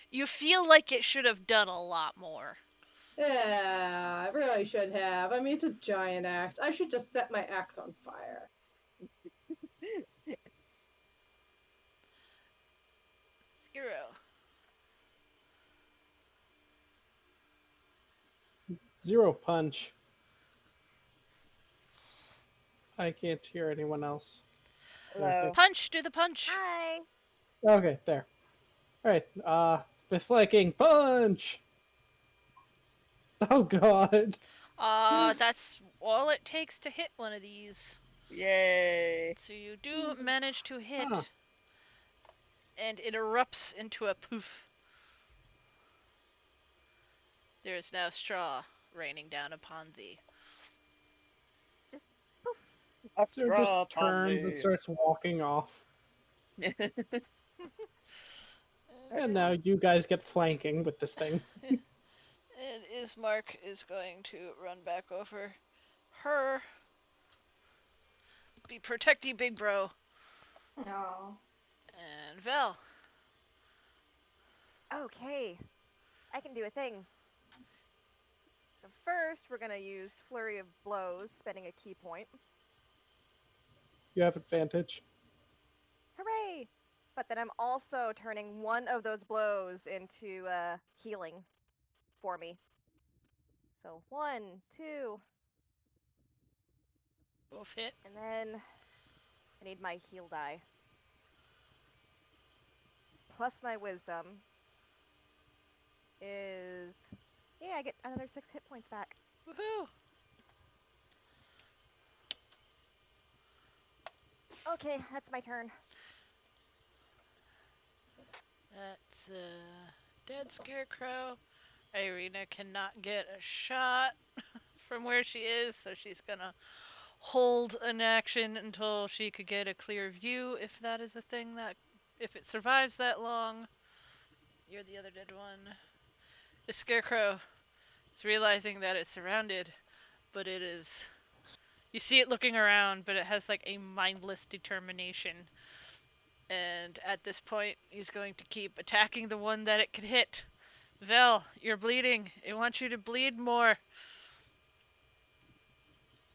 You feel like it should have done a lot more. Yeah, I really should have. I mean, it's a giant axe. I should just set my axe on fire. Hero. 0 punch. I can't hear anyone else. Hello. Punch! Do the punch! Hi. Okay, there. Alright, with flanking punch! Oh god. That's all it takes to hit one of these. Yay. So you do manage to Huh. hit, and it erupts into a poof. There is now straw raining down upon thee. Just poof. A So it just straw upon turns and me. starts walking off. And now you guys get flanking with this thing. And Ismark is going to run back over her. Be protecty, big bro. No. And Vel. Okay. I can do a thing. So first, we're gonna use Flurry of Blows, spending a key point. You have advantage. Hooray! But then I'm also turning one of those blows into healing for me. So 1, 2, Both hit. and then I need my heal die. Plus my wisdom is... Yeah, I get another 6 hit points back. Woohoo! Okay, that's my turn. That's a dead Scarecrow. Irina cannot get a shot from where she is, so she's gonna hold an action until she could get a clear view, if that is a thing that... if it survives that long. You're the other dead one. The Scarecrow is realizing that it's surrounded, but it is... You see it looking around, but it has like a mindless determination. And at this point, he's going to keep attacking the one that it could hit. Vel, you're bleeding. It wants you to bleed more.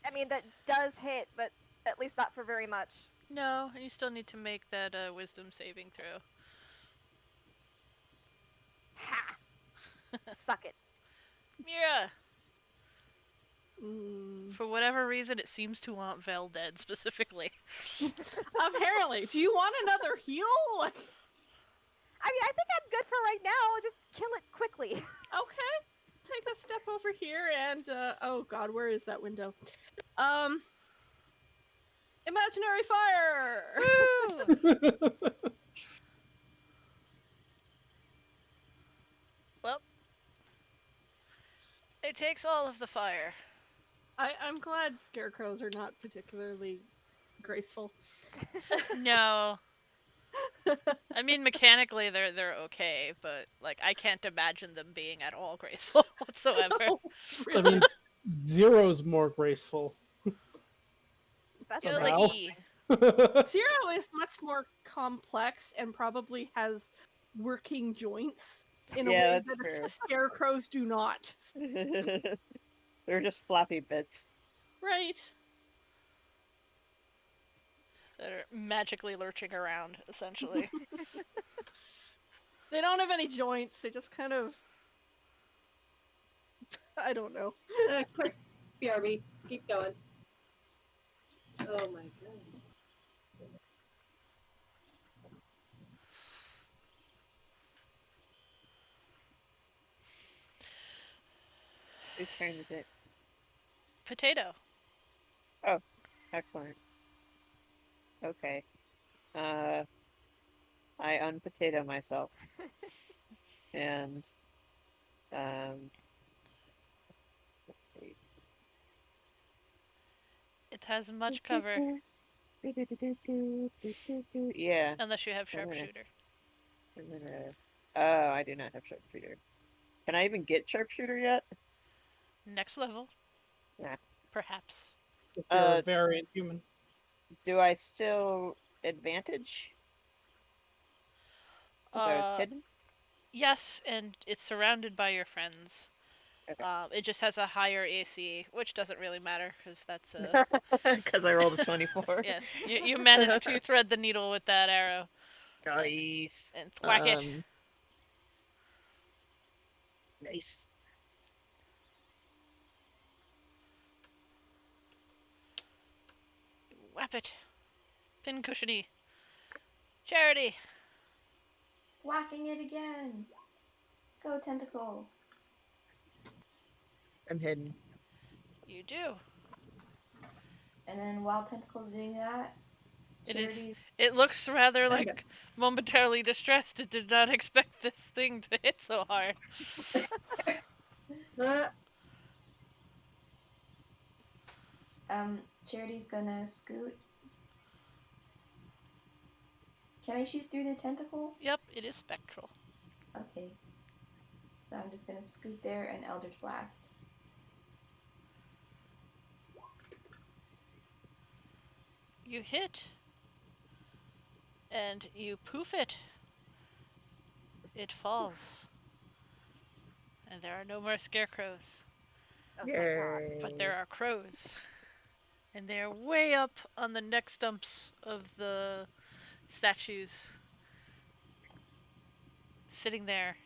I mean, that does hit, but at least not for very much. No, you still need to make that wisdom saving throw. Ha! Suck it. Mira, Mm. for whatever reason, it seems to want Vel dead specifically. Apparently. Do you want another heal? Like, I mean, I think I'm good for right now. Just kill it quickly. okay. Take a step over here and oh god, where is that window? Imaginary fire! Woo! Well, it takes all of the fire. I'm glad scarecrows are not particularly graceful. No. I mean, mechanically they're okay, but like I can't imagine them being at all graceful whatsoever. No, I really. mean, 0's more graceful. That's Feel amazing. like Somehow. E. 0 is much more complex and probably has working joints in a Yeah, way that's that true. scarecrows do not. They're just floppy bits. Right. That are magically lurching around, essentially. They don't have any joints. They just kind of... I don't know. Quick, BRB, keep going. Oh my god. Whose turn is it? Potato. Oh, excellent. Okay. I unpotato myself. And, let's see. It has much cover, Yeah. unless you have I'm gonna- sharpshooter. I'm gonna... Oh, I do not have sharpshooter. Can I even get sharpshooter yet? Next level. Nah. Perhaps. If you're a variant human. Do I still advantage? Because I was hidden? Yes, and it's surrounded by your friends. Okay. It just has a higher AC, which doesn't really matter because that's a... Because I rolled a 24. Yes, you managed to thread the needle with that arrow. Nice. And whack it. Nice. Whap it. Pincushiony. Charity. Whacking it again. Go, tentacle. I'm hidden. You do. And then while Tentacle's doing that, It is. Charity. It looks rather Okay. like momentarily distressed. It did not expect this thing to hit so hard. Charity's gonna scoot. Can I shoot through the tentacle? Yep, it is spectral. Okay. So I'm just gonna scoot there and Eldritch Blast. You hit. And you poof it. It falls. And there are no more scarecrows. Oh, thank God. Yay. But there are crows. And they're way up on the neck stumps of the statues. Sitting there,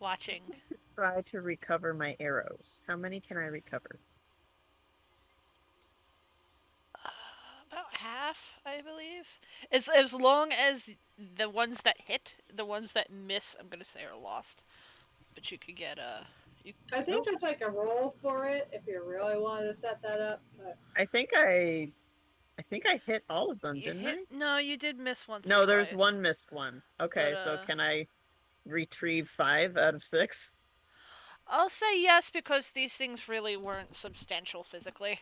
watching. Try to recover my arrows. How many can I recover? About half, I believe. As long as the ones that hit, the ones that miss, I'm gonna say are lost. But you could get I think there's like a roll for it if you really wanted to set that up. But I think I hit all of them, you didn't hit. I? No, you did miss once. No, or there's twice. one missed one. Okay, But, so can I retrieve 5 out of 6? I'll say yes because these things really weren't substantial physically.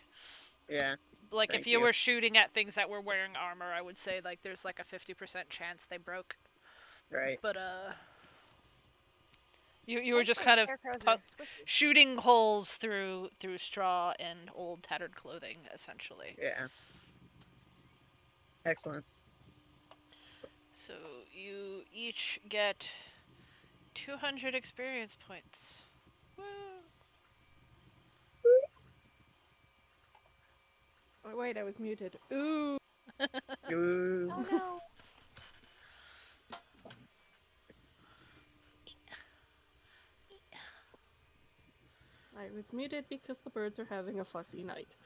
Yeah. Like Thank if you you. were shooting at things that were wearing armor, I would say like there's like a 50% chance they broke. Right. But you were just kind of Scarecrows are squishy. shooting holes through straw and old tattered clothing, essentially. Yeah. Excellent. So you each get 200 experience points. Woo! Oh, wait, I was muted. Ooh. Ooh. Oh no. I was muted because the birds are having a fussy night.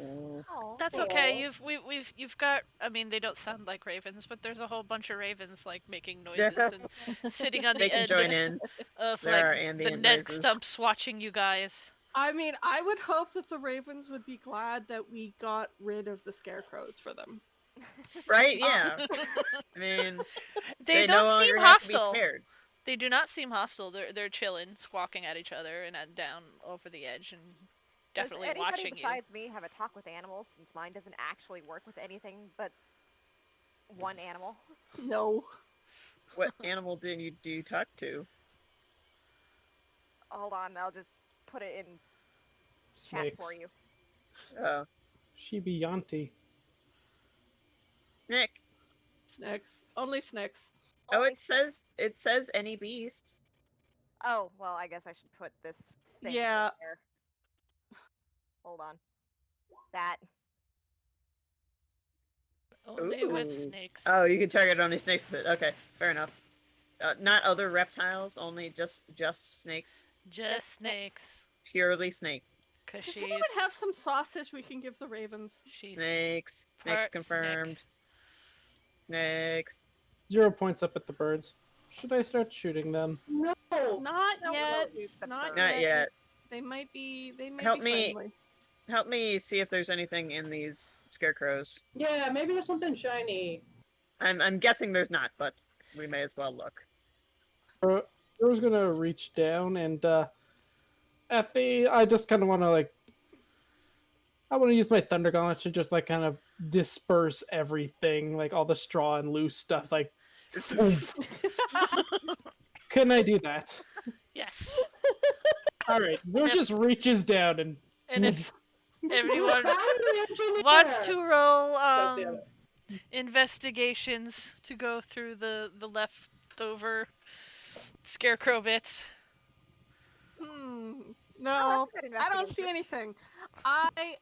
Oh. Oh, That's Aw. okay. You've got. I mean, they don't sound like ravens, but there's a whole bunch of ravens like making noises and sitting on They the can end join in. of There like are the ambient neck noises. stumps watching you guys. I mean, I would hope that the ravens would be glad that we got rid of the scarecrows for them. Right? Yeah. I mean, They no don't seem longer have to be hostile. scared. They do not seem hostile. They're chilling, squawking at each other and down over the edge and definitely Does anybody watching you. besides me have a talk with animals since mine doesn't actually work with anything but one animal? No. What animal do you talk to? Hold on, I'll just put it in chat Snakes. for you. Oh. Shibiyanti. Nick. Snacks. Only snacks. Oh, Only it says any beast. Oh, well, I guess I should put this thing Yeah. in there. Hold on. That. Only with Ooh. snakes. Oh, you can target only snakes. Okay, fair enough. Not other reptiles, only just snakes. Just snakes. Purely snake. Cause Does she's anyone have some sausage we can give the ravens? she's Snakes. part Snakes confirmed. snake. Snakes. 0 points up at the birds. Should I start shooting them? no. Not No, we yet. don't use the Not birds. Not yet. They might be. They may Help be me. friendly. Help me see if there's anything in these scarecrows. Yeah, maybe there's something shiny. I'm guessing there's not, but we may as well look. I was gonna reach down and I just kind of want to I want to use my thunder gauntlet to just kind of disperse everything, like all the straw and loose stuff. Couldn't I do that? Yes. All right, Zor just reaches down and if everyone How did we actually wants there? to roll That's the other. investigations to go through the leftover scarecrow bits. Oh, No, that's a good I don't see investigation. anything.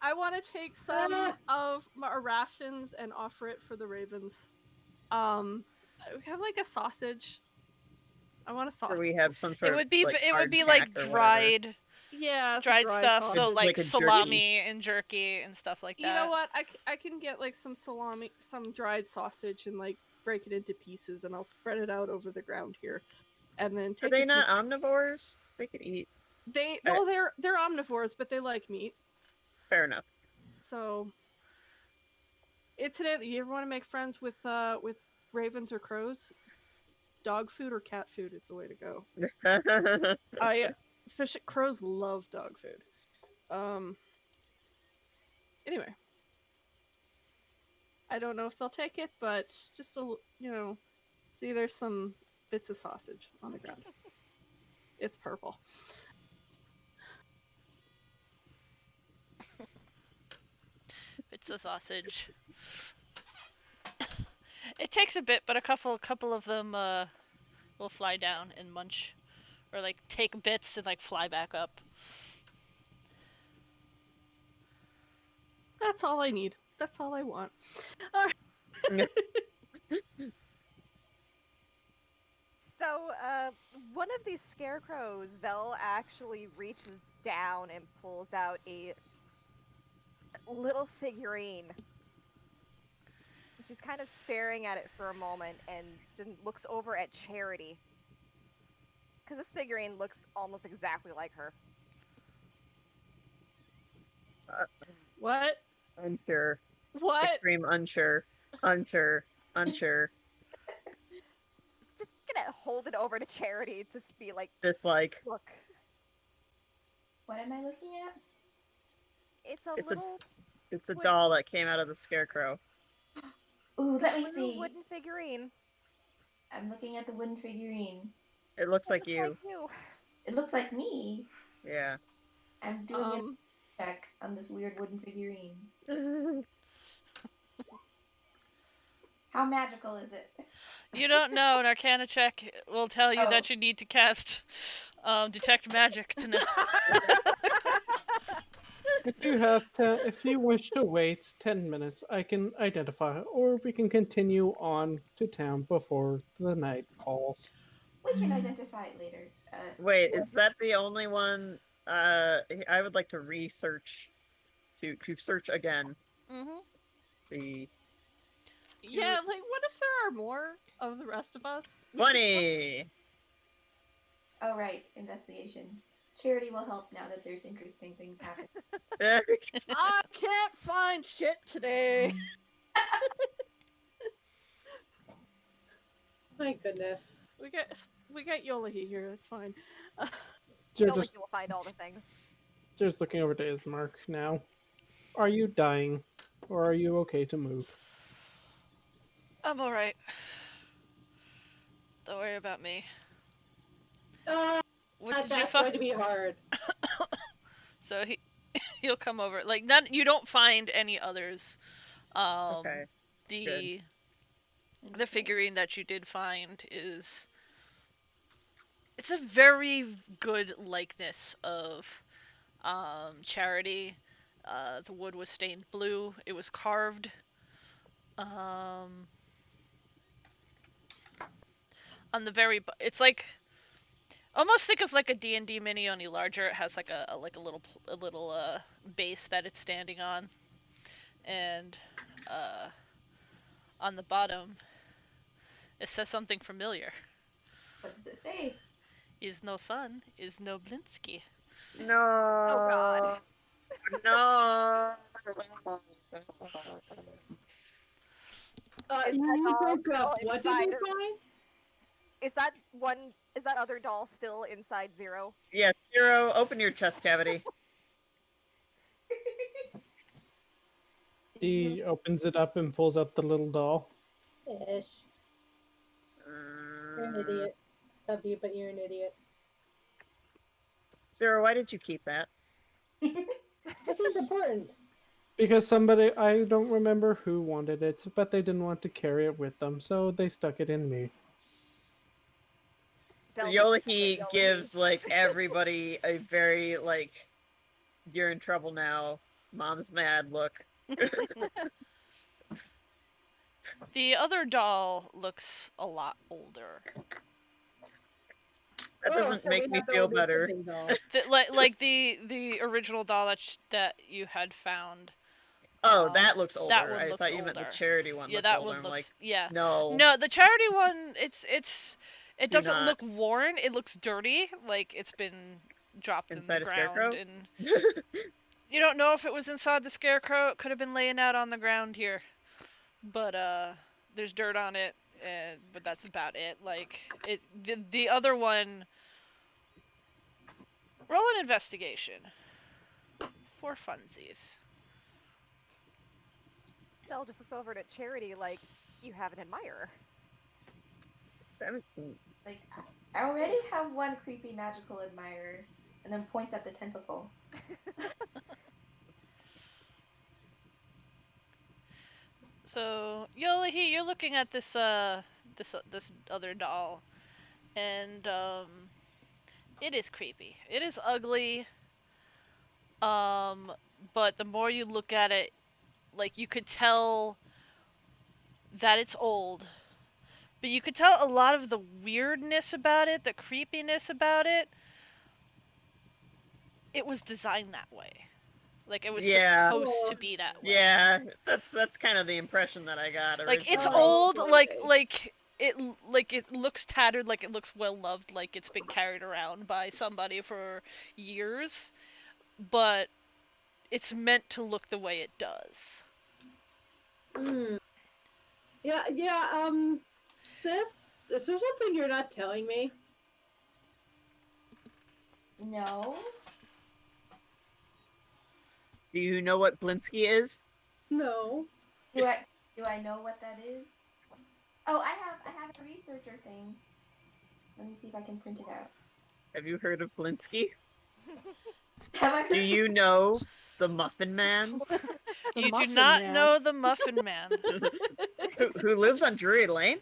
I want to take some of my rations and offer it for the ravens. We have like a sausage. I want a Or sausage. we have some It sort would of be like it would be hardtack like or whatever. Yeah, some dried dry stuff. sausage. So like Like a jerky. salami and jerky and stuff like that. You know what? I can get like some salami, some dried sausage, and like break it into pieces, and I'll spread it out over the ground here, and then Are take. they not omnivores? They could eat. No, they're omnivores, but they like meat. Fair enough. So, incidentally, you ever want to make friends with ravens or crows? Dog food or cat food is the way to go. Especially crows love dog food. Anyway, I don't know if they'll take it, but just see, there's some bits of sausage on the ground. It's purple. Bits of sausage. It takes a bit, but a couple of them will fly down and munch, or like take bits and like fly back up. That's all I need. That's all I want. So, one of these scarecrows, Vel actually reaches down and pulls out a little figurine. She's kind of staring at it for a moment and then looks over at Charity. Because this figurine looks almost exactly like her. What? Unsure. What? Extreme unsure. Unsure. Unsure. Just gonna hold it over to Charity to be like, Dislike. look. What am I looking at? It's a It's little. It's a doll that came out of the Scarecrow. Ooh, let me little see. wooden figurine. I'm looking at the wooden figurine. It looks like you. It looks like me. Yeah. I'm doing a check on this weird wooden figurine. How magical is it? You don't know. An Arcana check will tell you that you need to cast Detect Magic to know. If you wish to wait 10 minutes, I can identify, or we can continue on to town before the night falls. We can identify it later. Wait, is that the only one? I would like to research, to search again. Yeah, like what if there are more of the rest of us? 20. Oh right, investigation. Charity will help now that there's interesting things happening. I can't find shit today. My goodness. We got Yolahi here. That's fine. Yolahi will find all the things. Just looking over to Ismark now. Are you dying, or are you okay to move? I'm alright. Don't worry about me. That's going to be hard. So he'll come over. Like you don't find any others. Okay. The figurine that you did find it's a very good likeness of Charity. The wood was stained blue. It was carved. On the very, it's like almost think of like a D&D mini, only larger. It has like a little base that it's standing on, and on the bottom it says something familiar. What does it say? Is no fun, is no Blinsky. No. Oh God. No. You broke up. What did you find? Is that other doll still inside Zero? Yeah, Zero, open your chest cavity. He opens it up and pulls out the little doll. Ish. You're an idiot. Love you, but you're an idiot. Zero, why did you keep that? This is important. Because somebody, I don't remember who wanted it, but they didn't want to carry it with them, so they stuck it in me. Yolahi gives, like, everybody a very, like, you're in trouble now, mom's mad look. The other doll looks a lot older. That doesn't so make we me have the feel older better. sibling doll. Like the original doll that you had found. Oh, that looks That older. one I looks thought you meant the older. charity one Yeah, looks that older. one I'm like, looks yeah. no, No, the charity one it do doesn't not. look worn. It looks dirty, like it's been dropped in the Inside a ground, scarecrow? and you don't know if it was inside the scarecrow. It could have been laying out on the ground here, but there's dirt on it, but that's about it. Like the other one. Roll an investigation for funsies. Dell just looks over at Charity like, you have an admirer. 17. Like, I already have one creepy magical admirer, and then points at the tentacle. So Yolihi, you're looking at this other doll, and it is creepy. It is ugly. Um, but the more you look at it, like you could tell that it's old, but you could tell a lot of the weirdness about it, the creepiness about it. It was designed that way. Like it was Yeah, supposed to be that way. yeah. That's kind of the impression that I got Like it's originally. old, boy. like it looks tattered, like it looks well loved, like it's been carried around by somebody for years, but it's meant to look the way it does. Hmm. Yeah, sis, is there something you're not telling me? No. Do you know what Blinsky is? No. Do I know what that is? Oh, I have a researcher thing. Let me see if I can print it out. Have you heard of Blinsky? Have I heard? Do you know the Muffin Man? The You do Muffin not Man. know the Muffin Man. who lives on Drury Lane?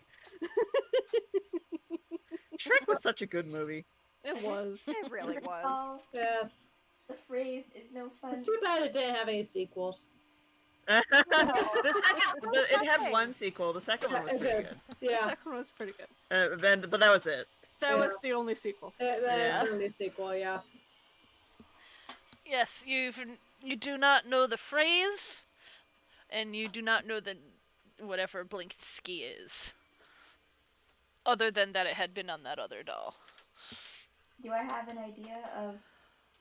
Shrek was such a good movie. It was. It really was. Oh, Yes. the phrase is no fun. It's too bad it didn't have any sequels. The second, it had one sequel. The second one was Is pretty it? good. The Yeah. second one was pretty good. But that was it. That Yeah. was the only sequel. That Yeah. is the only sequel, yeah. Yes, you do not know the phrase, and you do not know the whatever Blinsky is. Other than that, it had been on that other doll. Do I have an idea of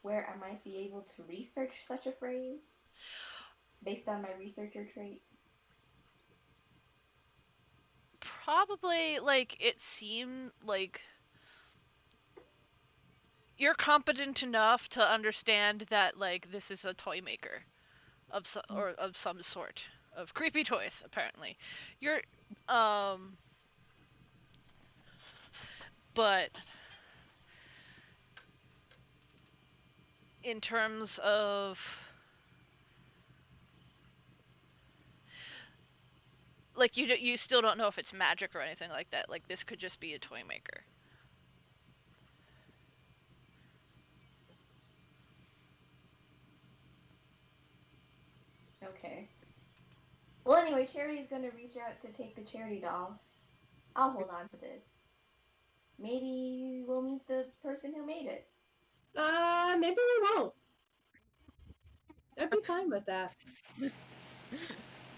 where I might be able to research such a phrase based on my researcher trait? Probably, like, it seemed like you're competent enough to understand that, like, this is a toy maker or of some sort of creepy toys. Apparently, you're but in terms of like you still don't know if it's magic or anything like that. Like this could just be a toy maker. Okay. Well, anyway, Charity's gonna reach out to take the charity doll. I'll hold on to this. Maybe we'll meet the person who made it. Maybe we won't. I'd be fine with that.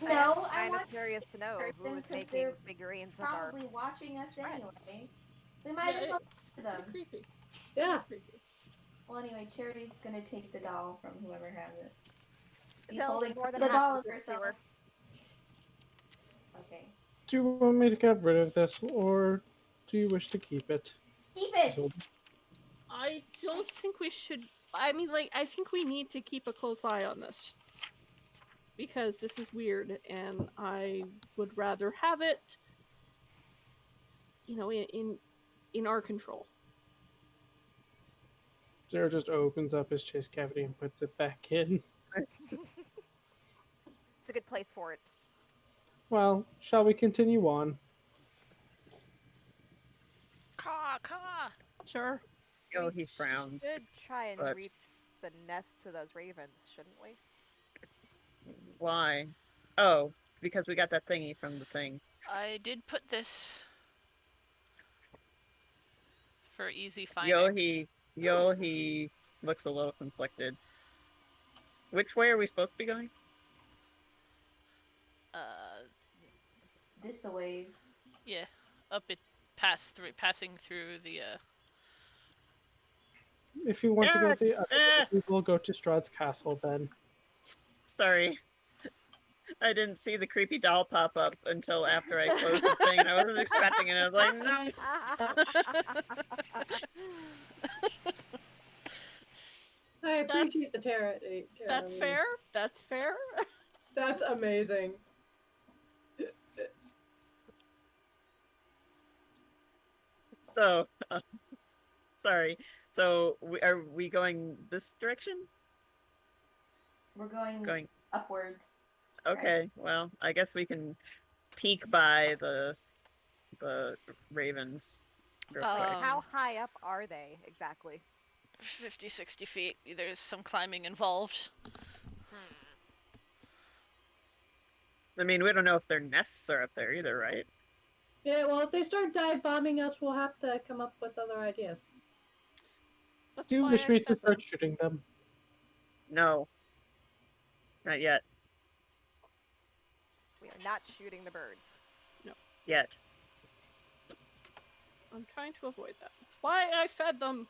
No, I I'm want curious to know who person is 'cause making they're figurines of our probably watching us friends. anyway. We might as well talk to them. Creepy. Yeah. Creepy. Well, anyway, Charity's gonna take the doll from whoever has it. She's Dell's holding more than the doll happy of to see herself. her. Okay. Do you want me to get rid of this, or do you wish to keep it? Keep it! So- I don't think we should. I mean, like, I think we need to keep a close eye on this. Because this is weird, and I would rather have it, you know, in our control. Zero just opens up his chest cavity and puts it back in. It's a good place for it. Well, shall we continue on? Caw. Sure. Oh, We he frowns. should try and but- reach the nests of those ravens, shouldn't we? Why? Oh, because we got that thingy from the thing. I did put this for easy Yo, finding. he looks a little conflicted. Which way are we supposed to be going? Uh, This a ways. yeah, up it, passing through the. If you want to go Derek! the other way, we will go to Strahd's castle then. Sorry. I didn't see the creepy doll pop up until after I closed the thing, and I wasn't expecting it. I was like, no. I appreciate the tarot. That's fair. That's fair. That's amazing. So, sorry. So, are we going this direction? We're going Going. upwards. Okay. Well, I guess we can peek by the ravens real quick. How high up are they exactly? 50, 60 feet. There's some climbing involved. I mean, we don't know if their nests are up there either, right? Yeah, well, if they start dive bombing us, we'll have to come up with other ideas. That's Do you why wish I me to fed them. start shooting them? No. Not yet. We are not shooting the birds. Yet. I'm trying to avoid that. That's why I fed them.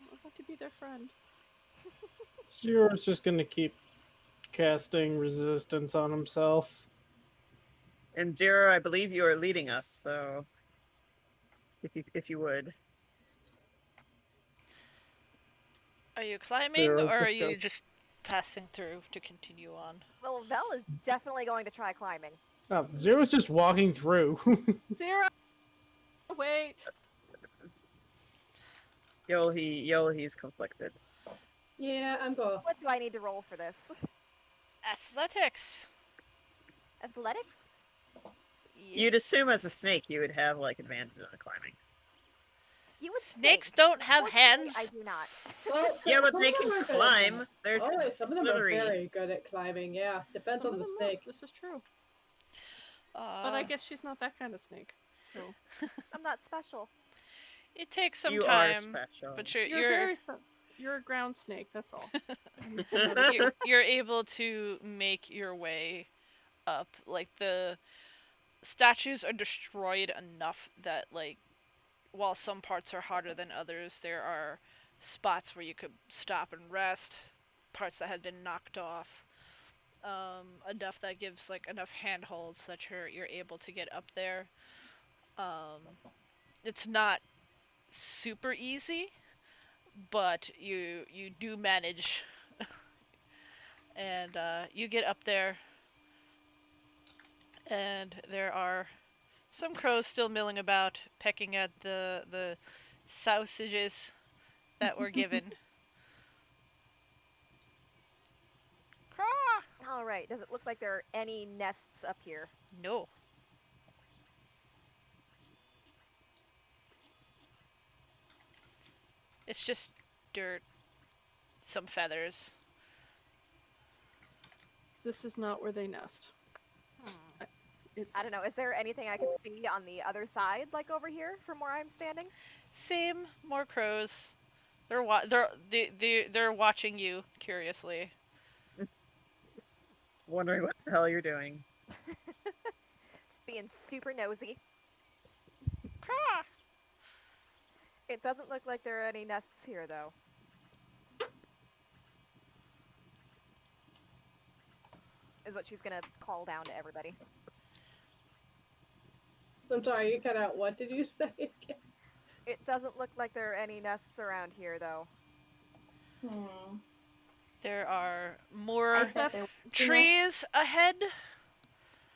I want to be their friend. Zero's just gonna keep casting resistance on himself. And Jiro, I believe you are leading us, so if you would. Are you climbing, Zero, or are just go. you just passing through to continue on? Well, Vel is definitely going to try climbing. Oh, Zero's just walking through. Zero. Wait. Yohi's conflicted. Yeah, I'm going. What do I need to roll for this? Athletics. Athletics? You'd assume as a snake you would have like advantage on climbing. You would Snakes think. don't have Fortunately, hands. I do not. Well, Yeah, but some they of them can are good at climb. There's Oh, some of them are slithery. very good at climbing. Yeah, depends Some on of the them are. snake. This is true. But I guess she's not that kind of snake. So I'm not special. It takes some You are time, special. but you're very you're a ground snake. That's all. you're able to make your way up. Like the statues are destroyed enough that like while some parts are harder than others, there are spots where you could stop and rest, parts that had been knocked off. Enough that gives like enough handholds that you're able to get up there. It's not super easy, but you do manage, and you get up there, and there are some crows still milling about, pecking at the sausages that were given. Craw! All right. Does it look like there are any nests up here? No. It's just dirt, some feathers. This is not where they nest. It's I don't know. Is there anything I could see on the other side, like over here, from where I'm standing? Same, more crows. They're they're watching you curiously. Wondering what the hell you're doing. Just being super nosy. Craw! It doesn't look like there are any nests here, though. Is what she's gonna call down to everybody. I'm sorry, you cut out. What did you say? It doesn't look like there are any nests around here, though. There are I more bet there trees ahead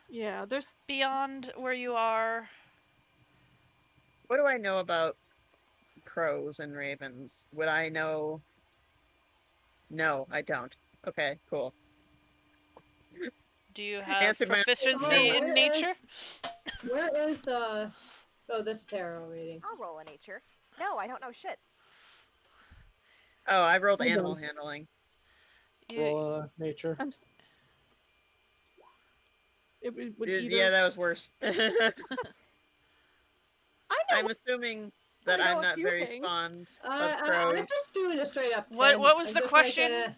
yeah. There's beyond where you are. What do I know about crows and ravens? Would I know? No, I don't. Okay, cool. Do you have Answered my own proficiency question. in nature? Where is oh, this tarot reading? I'll roll a nature. No, I don't know shit. Oh, I rolled Hold animal on. handling. You, Roll nature. would either. Yeah, that was worse. I I'm assuming that really know I'm a not few very things. fond of I'm crows. just doing a straight up 10. What was I'm the just question? Like,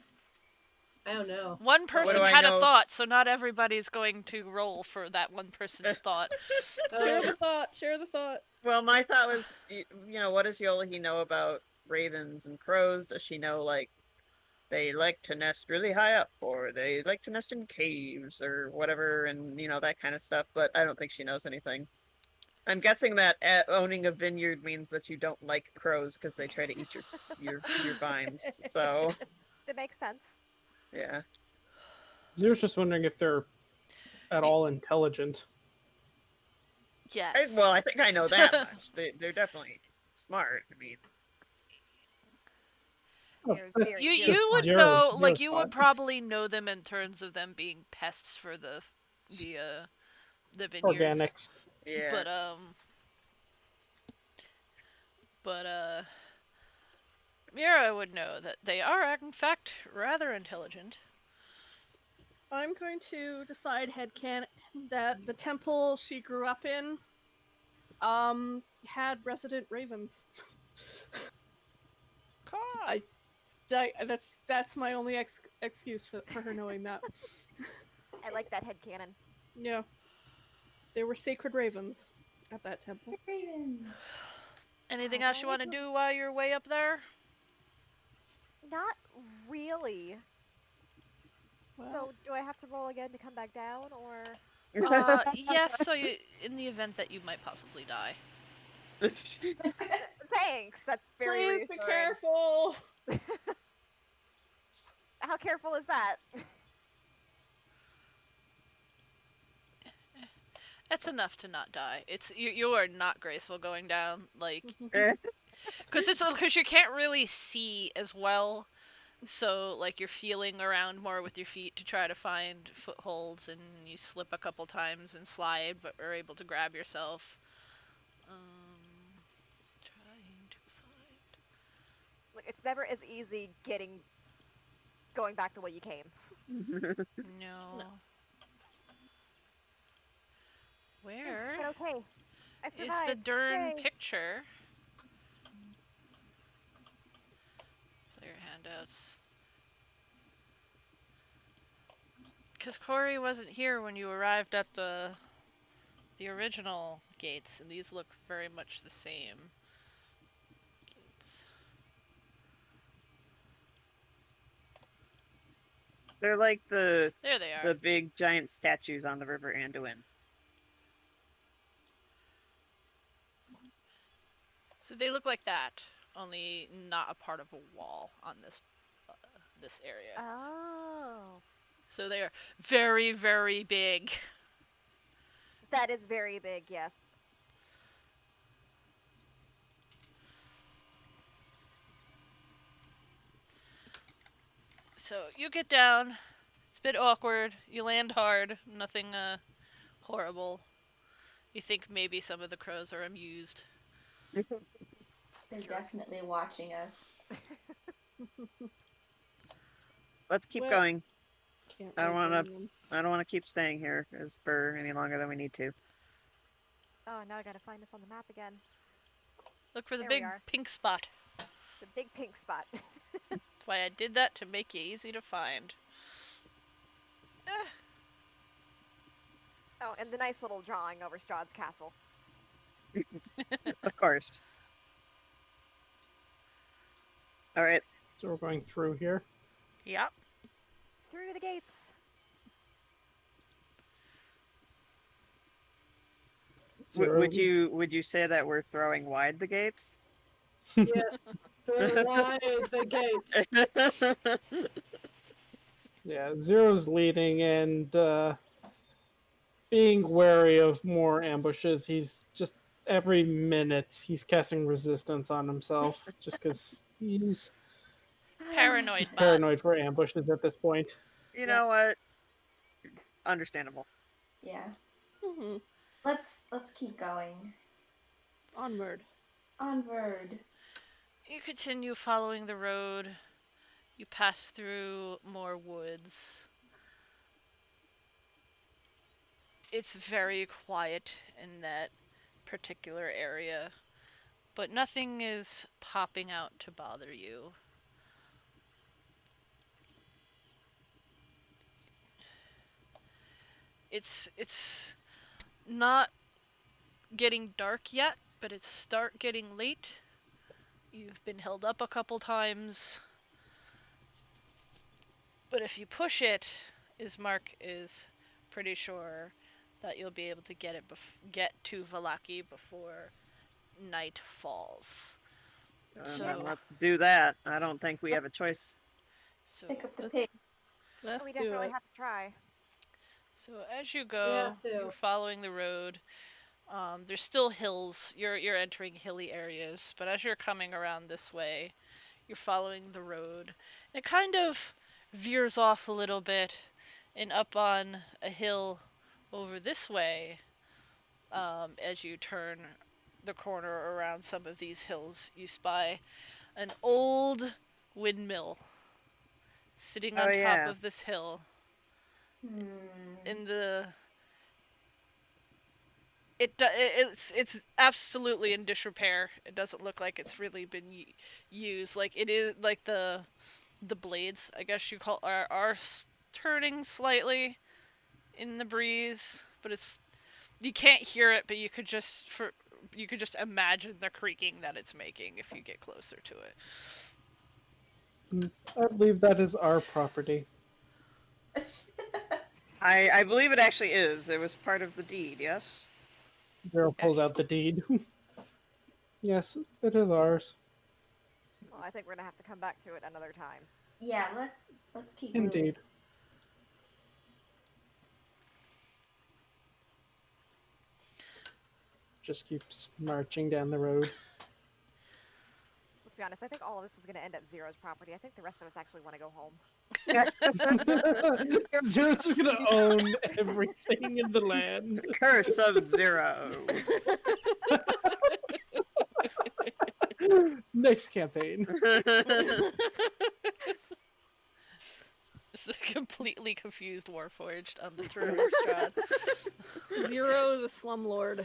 I don't know. One What person do I had a know? thought, so not everybody's going to roll for that one person's thought. Share Oh, the thought. Share the thought. Well, my thought was, what does Yolahi know about ravens and crows? Does she know, like, they like to nest really high up, or they like to nest in caves, or whatever, and, that kind of stuff, but I don't think she knows anything. I'm guessing that owning a vineyard means that you don't like crows because they try to eat your vines. So, That makes sense. yeah. Zero's just wondering if they're at all intelligent. Yes. Well, I think I know that much. They're definitely smart. I mean, They're that's very you just you would Zero- know, like Zero's you would thought. probably know them in terms of them being pests for the vineyards. Organics. yeah. But Mira would know that they are in fact rather intelligent. I'm going to decide headcanon that the temple she grew up in had resident ravens. God. That's my only excuse for her knowing that. I like that headcanon. Yeah. There were sacred ravens at that temple. Ravens. Anything else you want to do while you're way up there? Not really. Well, So, do I have to roll again to come back down, or? Yes, so in the event that you might possibly die. Thanks. That's very please be reassuring. careful. How careful is that? It's enough to not die. It's you are not graceful going down, like, Eh, because you can't really see as well. So like you're feeling around more with your feet to try to find footholds, and you slip a couple times and slide, but are able to grab yourself. Trying to find. Look, it's never as easy going back the way you came. No. No. Where But okay, I is survived. the darn Yay. picture? Player handouts. Because Corey wasn't here when you arrived at the original gates, and these look very much the same. Gates. They're like the There they are. big giant statues on the River Anduin. So they look like that, only not a part of a wall on this area. Oh. So they are very, very big. That is very big, yes. So you get down. It's a bit awkward. You land hard. Nothing horrible. You think maybe some of the crows are amused. They're definitely watching us. Let's keep Well, going. can't I don't really wanna- blame them. I don't want to keep staying here for any longer than we need to. Oh, now I gotta find this on the map again. Look for the There we big are. pink spot. The big pink spot. That's why I did that, to make you easy to find. Oh, and the nice little drawing over Strahd's castle. Of course. All right. So we're going through here. Yep. Through the gates. Zero. Would you say that we're throwing wide the gates? Yes, throw wide the gates. Yeah, Zero's leading and being wary of more ambushes. He's just every minute he's casting resistance on himself just because he's Paranoid bot. paranoid for ambushes at this point. You know what? Understandable. Yeah. Mm-hmm. Let's keep going. Onward. Onward. You continue following the road. You pass through more woods. it's very quiet in that particular area, but nothing is popping out to bother you. It's not getting dark yet, but it's start getting late. You've been held up a couple times, but if you push it, Ismark is pretty sure that you'll be able to get to Valaki before night falls. Then So, let's do that. I don't think we have a choice. so, Pick up the Let's pig. let's We do definitely it. have to try. so as you We go, have to. you're following the road. There's still hills. You're entering hilly areas, but as you're coming around this way, you're following the road. It kind of veers off a little bit, and up on a hill over this way. As you turn the corner around some of these hills, you spy an old windmill sitting Oh on top yeah. of this hill. Hmm. In the it's absolutely in disrepair. It doesn't look like it's really been used. Like it is like the blades, I guess you call are turning slightly in the breeze, but it's you can't hear it, but you could just imagine the creaking that it's making if you get closer to it. I believe that is our property. I believe it actually is. It was part of the deed, yes? Daryl pulls out the deed. Yes, it is ours. Well, I think we're gonna have to come back to it another time. Yeah, let's keep moving. Indeed. Just keeps marching down the road. Let's be honest. I think all of this is gonna end up Zero's property. I think the rest of us actually want to go home. Zero's just gonna own everything in the land. Curse of Zero. Next campaign. It's a completely confused Warforged on the throne of Strahd. Zero, the slumlord.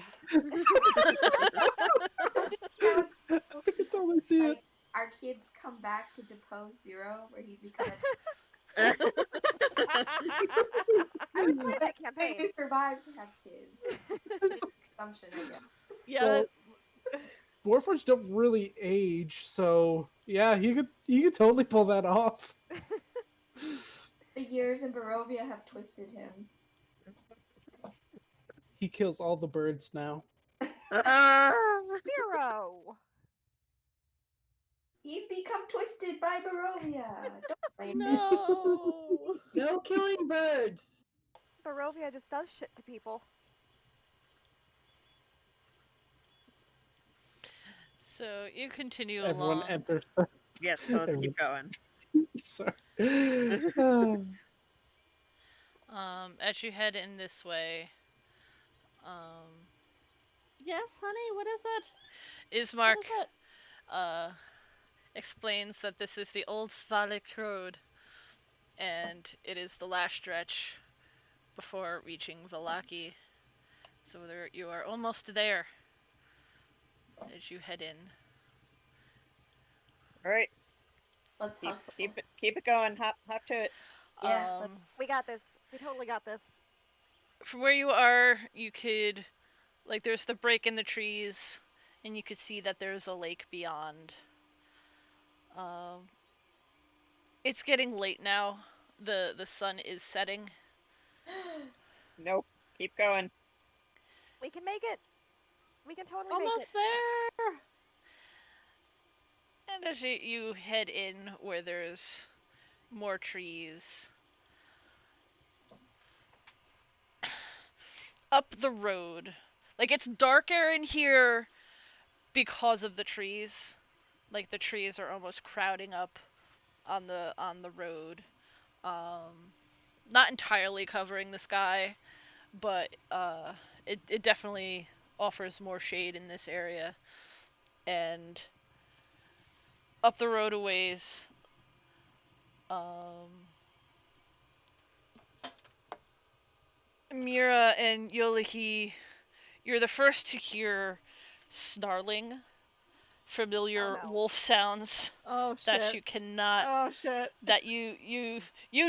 I can totally see it. Like, our kids come back to depose Zero, where he's become I would play that a campaign. who survived to have kids. Assumption, I guess. Yeah. Well, Warforged don't really age, so yeah, he could totally pull that off. The years in Barovia have twisted him. He kills all the birds now. Zero. He's become twisted by Barovia. Don't blame him. No. No killing birds. Barovia just does shit to people. So you continue Everyone along. enters. Yes, so let's keep going. Sorry. As you head in this way, um, Yes, honey. What is it? Ismark What is it? explains that this is the old Svalik road, and it is the last stretch before reaching Valaki. So you are almost there as you head in. All right, Let's hustle. keep it going. Hop to it. Yeah, We got this. We totally got this. From where you are, you could there's the break in the trees, and you could see that there's a lake beyond. Um, it's getting late now. The sun is setting. Nope. Keep going. We can make it. We can totally make Almost it. there. And as you head in where there's more trees, up the road, it's darker in here because of the trees. Like the trees are almost crowding up on the road. Not entirely covering the sky, but it definitely offers more shade in this area. And up the road a ways, Mira and Yolihi, you're the first to hear snarling, familiar no. wolf sounds Oh that shit. you cannot, Oh shit. that you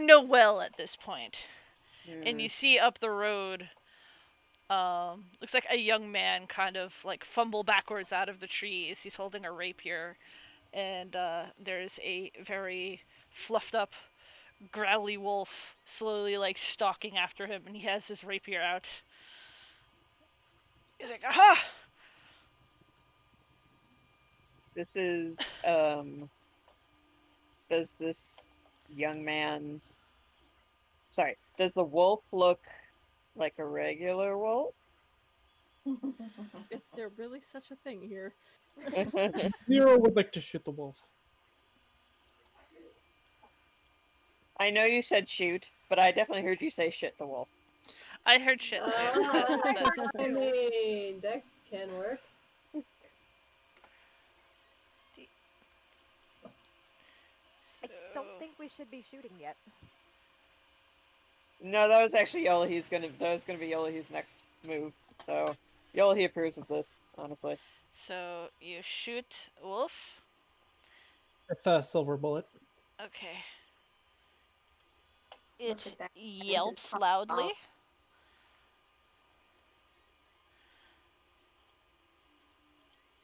know well at this point. And you Hmm. see up the road, looks like a young man kind of like fumble backwards out of the trees. He's holding a rapier, and there's a very fluffed up, growly wolf slowly like stalking after him, and he has his rapier out. He's like, aha! This is does this young man sorry, does the wolf look like a regular wolf? Is there really such a thing here? Zero would like to shoot the wolf. I know you said shoot, but I definitely heard you say shit the wolf. I heard shit too. That's I mean, that can work. I don't so. think we should be shooting yet. No, that was actually that was gonna be Yolahi's next move. So Yolahi approves of this, honestly. So you shoot wolf. With a silver bullet. Okay. Look It at that. yelps loudly.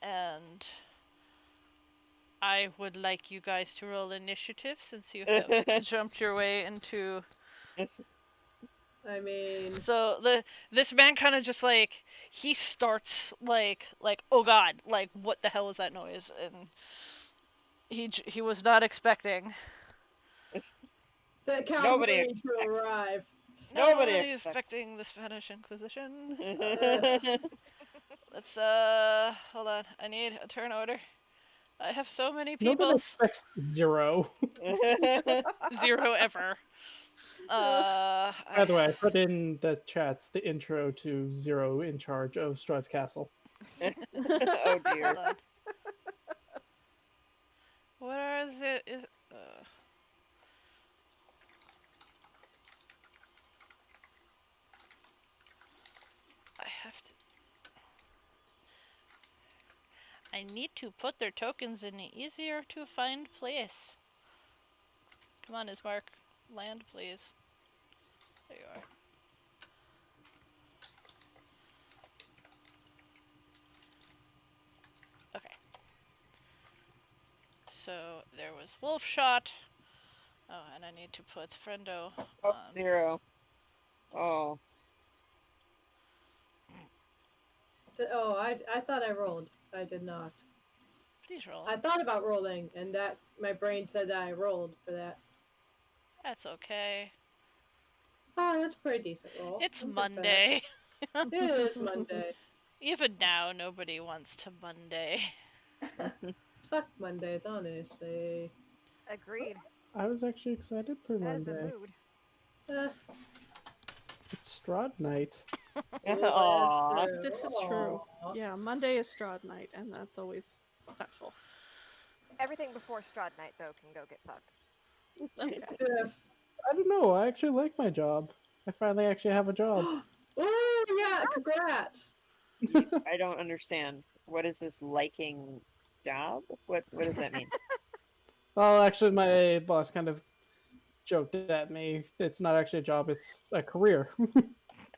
And I would like you guys to roll initiative since you have jumped your way into. I mean, So this man kind of just like he starts like oh god, like what the hell was that noise? And he was not expecting. that Nobody cavalry to expects. arrive. Nobody Nobody expects. expecting the Spanish Inquisition. Uh, Let's hold on. I need a turn order. I have so many Nobody peoples. expects zero. Zero ever. By the way, I put in the chats the intro to Zero in charge of Strahd's castle. Oh dear. Hold on. Where is it? I have to. I need to put their tokens in an easier to find place. Come on, Ismark. Land, please. There you are. Okay. So there was wolf shot. Oh, and I need to put friendo Oh, on. 0. Oh. oh, I thought I rolled. I did not. Please roll. I thought about rolling, and that my brain said that I rolled for that. That's okay. Oh, that's a pretty decent roll. It's Not bad. Monday. It is Monday. Even now, nobody wants to Monday. Fuck Mondays, honestly. Agreed. I was actually excited for That is the Monday. mood. Uh, It's Strahd night. Aw. This is true. Yeah, Monday is Strahd night, and that's always special. Everything before Strahd night, though, can go get fucked. Okay. Yes. I don't know. I actually like my job. I finally actually have a job. Oh yeah! Congrats. I don't understand. What is this liking job? What does that mean? Well, actually, my boss kind of joked at me. It's not actually a job; it's a career.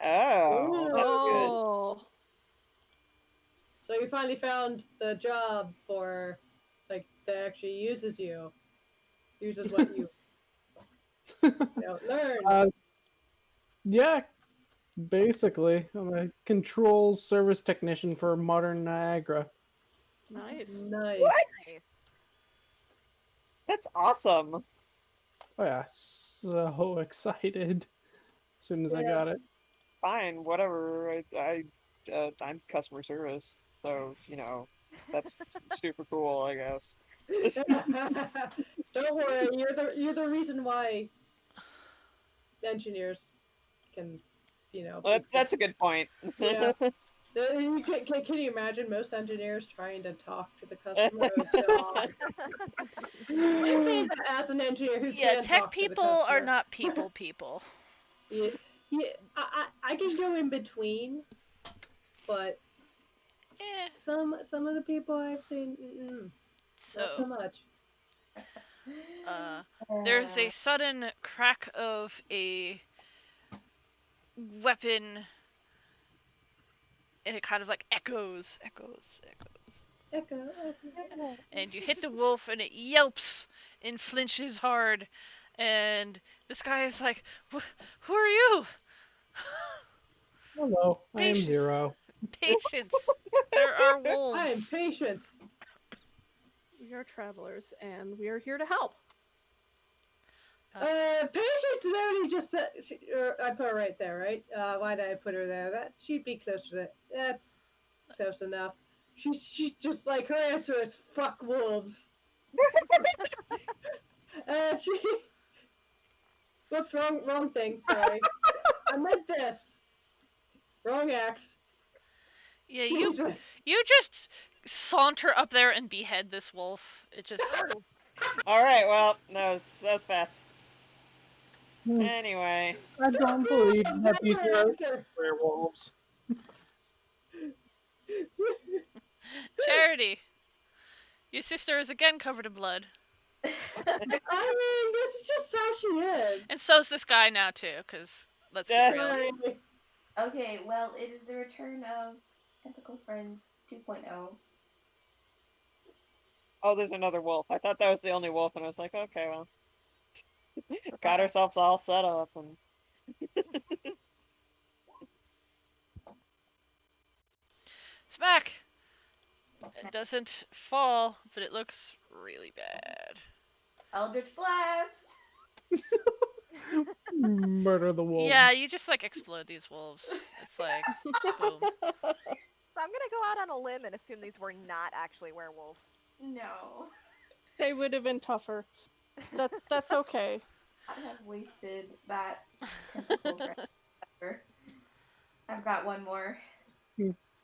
Oh. That's Oh. So you finally found the job for, like, that actually uses you. Uses what you learn. Yeah, basically, I'm a controls service technician for Modern Niagara. Nice. Nice. What? Nice. That's awesome. Oh yeah, so excited as soon as I got it. Fine, whatever. I'm customer service, so that's super cool, I guess. Don't worry, you're the reason why engineers can, Well, that's a good point. Yeah. Can you imagine most engineers trying to talk to the customer? Oh, God. I say that as an engineer who Yeah, can tech talk to the people customer. are not people. Yeah, Yeah, I can go in between, but Eh. some of the people I've seen, not So, so much. uh, there's a sudden crack of a weapon, and it kind of like echoes. Echo, echo. And you hit the wolf, and it yelps and flinches hard. And this guy is like, "Who are you?" Hello, I am Patience, Zero. patience. There are I am wolves. patience. We are travelers, and we are here to help. Patience literally just said. I put her right there, right? Why did I put her there? That she'd be close to that. That's close enough. She's just like her answer is fuck wolves. She. Whoops, wrong thing. Sorry. I meant this. Wrong axe. Yeah, Jesus. you just saunter up there and behead this wolf. It just All right, well, that was fast. Hmm, Anyway, I don't believe that That's these her are answer. werewolves. Charity. Your sister is again covered in blood, I mean, this is just how she is. and so's this guy now too. Cause let's get real. Like, Okay, well, it is the return of Tentacle Friend 2.0. oh, there's another wolf. I thought that was the only wolf, and I was like, okay, well, got ourselves all set up, and Smack. It doesn't fall, but it looks really bad. Eldritch Blast! Murder the wolves. Yeah, you just like explode these wolves. It's like boom. So I'm gonna go out on a limb and assume these were not actually werewolves. No. They would have been tougher. That's okay. I have wasted that tentacle friend. I've got one more.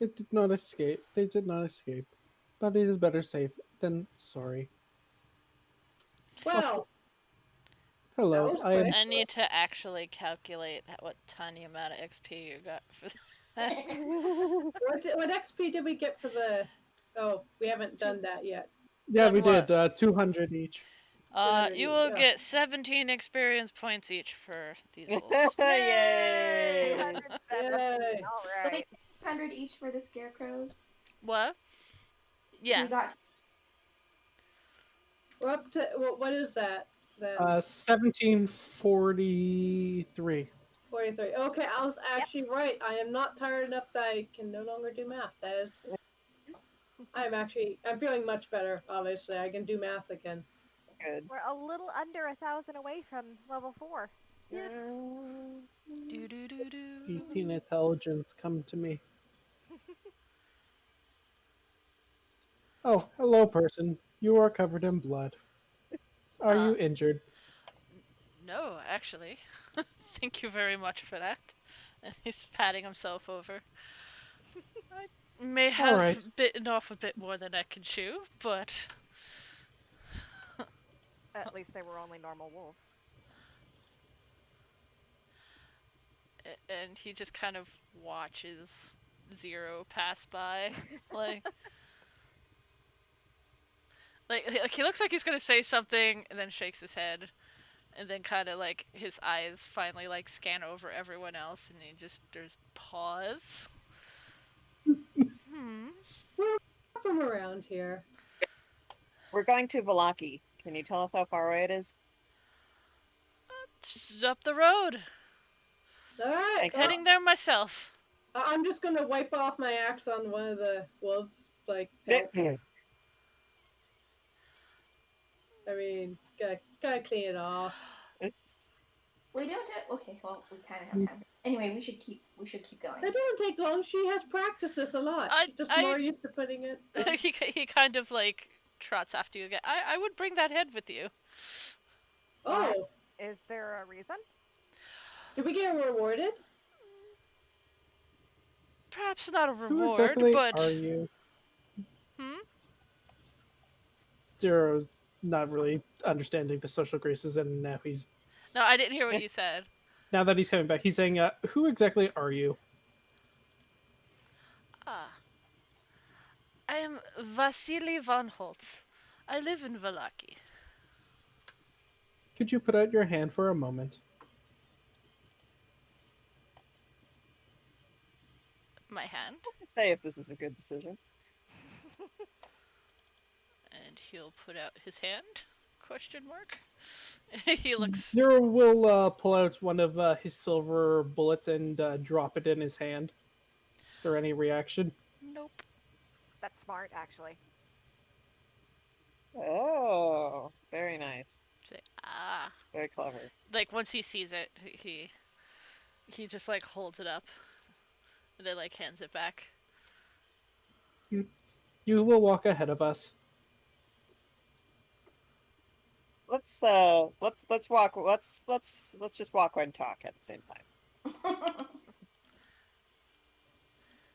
It did not escape. They did not escape. But it is better safe than sorry. well, that Hello, was I am. quick. I need to actually calculate what tiny amount of XP you got for that. What XP did we get for the? Oh, we haven't done that yet. Yeah, Done we what? did 200 each. 200 You each, will yeah. get 17 experience points each for these wolves. yay! 207. Yay! All So we right. 100 each for the scarecrows. What? So Yeah. we got We're up to what is that? Then 1743. 43. Okay, I was actually right. I am not tired enough that I can no longer do math. That is, I'm feeling much better. Obviously, I can do math again. Good. We're a little under 1,000 away from level 4. Do do do do. 18 intelligence, come to me. Oh, hello, person. You are covered in blood. Are you injured? No, actually. Thank you very much for that. And he's patting himself over. I may All have right. bitten off a bit more than I can chew, but At least they were only normal wolves. and he just kind of watches Zero pass by, like like he looks like he's gonna say something and then shakes his head, and then kind of like his eyes finally like scan over everyone else, and there's pause. We're from around here. We're going to Valaki. Can you tell us how far away it is? It's up the road. All right. Well, Heading there myself. I'm just gonna wipe off my axe on one of the wolves. Like, I mean, gotta clean it off. we don't do okay, well we kinda have time. Anyway, we should keep going. That doesn't take long. She has practiced this a lot. She's just I more used to putting it. he kind of like trots after you again. I would bring that head with you. Oh, Is there a reason? did we get rewarded? Perhaps not a Who reward, exactly but are you? hmm. Zero's not really understanding the social graces, and now he's. No, I didn't hear what you said. now that he's coming back, he's saying, "Who exactly are you?" Ah, I am Vasily von Holtz. I live in Valaki. Could you put out your hand for a moment? My hand, Say if this is a good decision. and he'll put out his hand? Question mark. He looks. Zero will pull out one of his silver bullets and drop it in his hand. Is there any reaction? Nope. That's smart, actually. Oh, very nice. Say, ah. Very clever. Like once he sees it, he just like holds it up, and then like hands it back. You will walk ahead of us. Let's walk. Let's just walk and talk at the same time.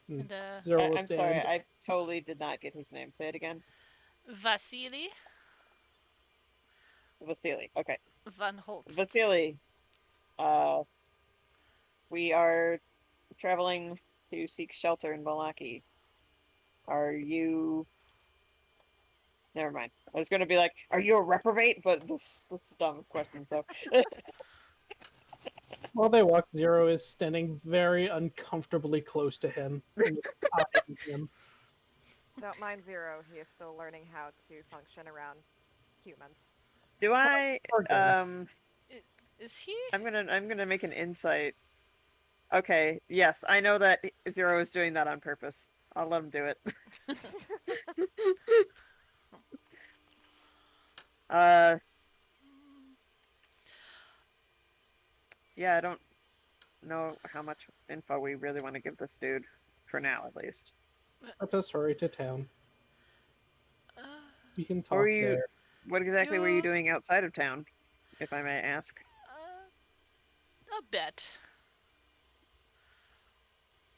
And Zero will I'm sorry, stand. I totally did not get his name. Say it again. Vasily Vasily. Okay, von Holtz. Vasily. Uh, we are traveling to seek shelter in Malaki. Are you? Never mind. I was gonna be like, "Are you a reprobate?" But that's a dumb question. So, While they walk, Zero is standing very uncomfortably close to him. And eyeing him. Don't mind Zero. He is still learning how to function around humans. do I? Pardon. Is he? I'm gonna make an insight. Okay. Yes, I know that Zero is doing that on purpose. I'll let him do it. Uh, yeah, I don't know how much info we really want to give this dude, for now at least. Let us hurry to town. Uh, We can What talk were you? there. What exactly were you you doing outside of town, if I may ask? a bet.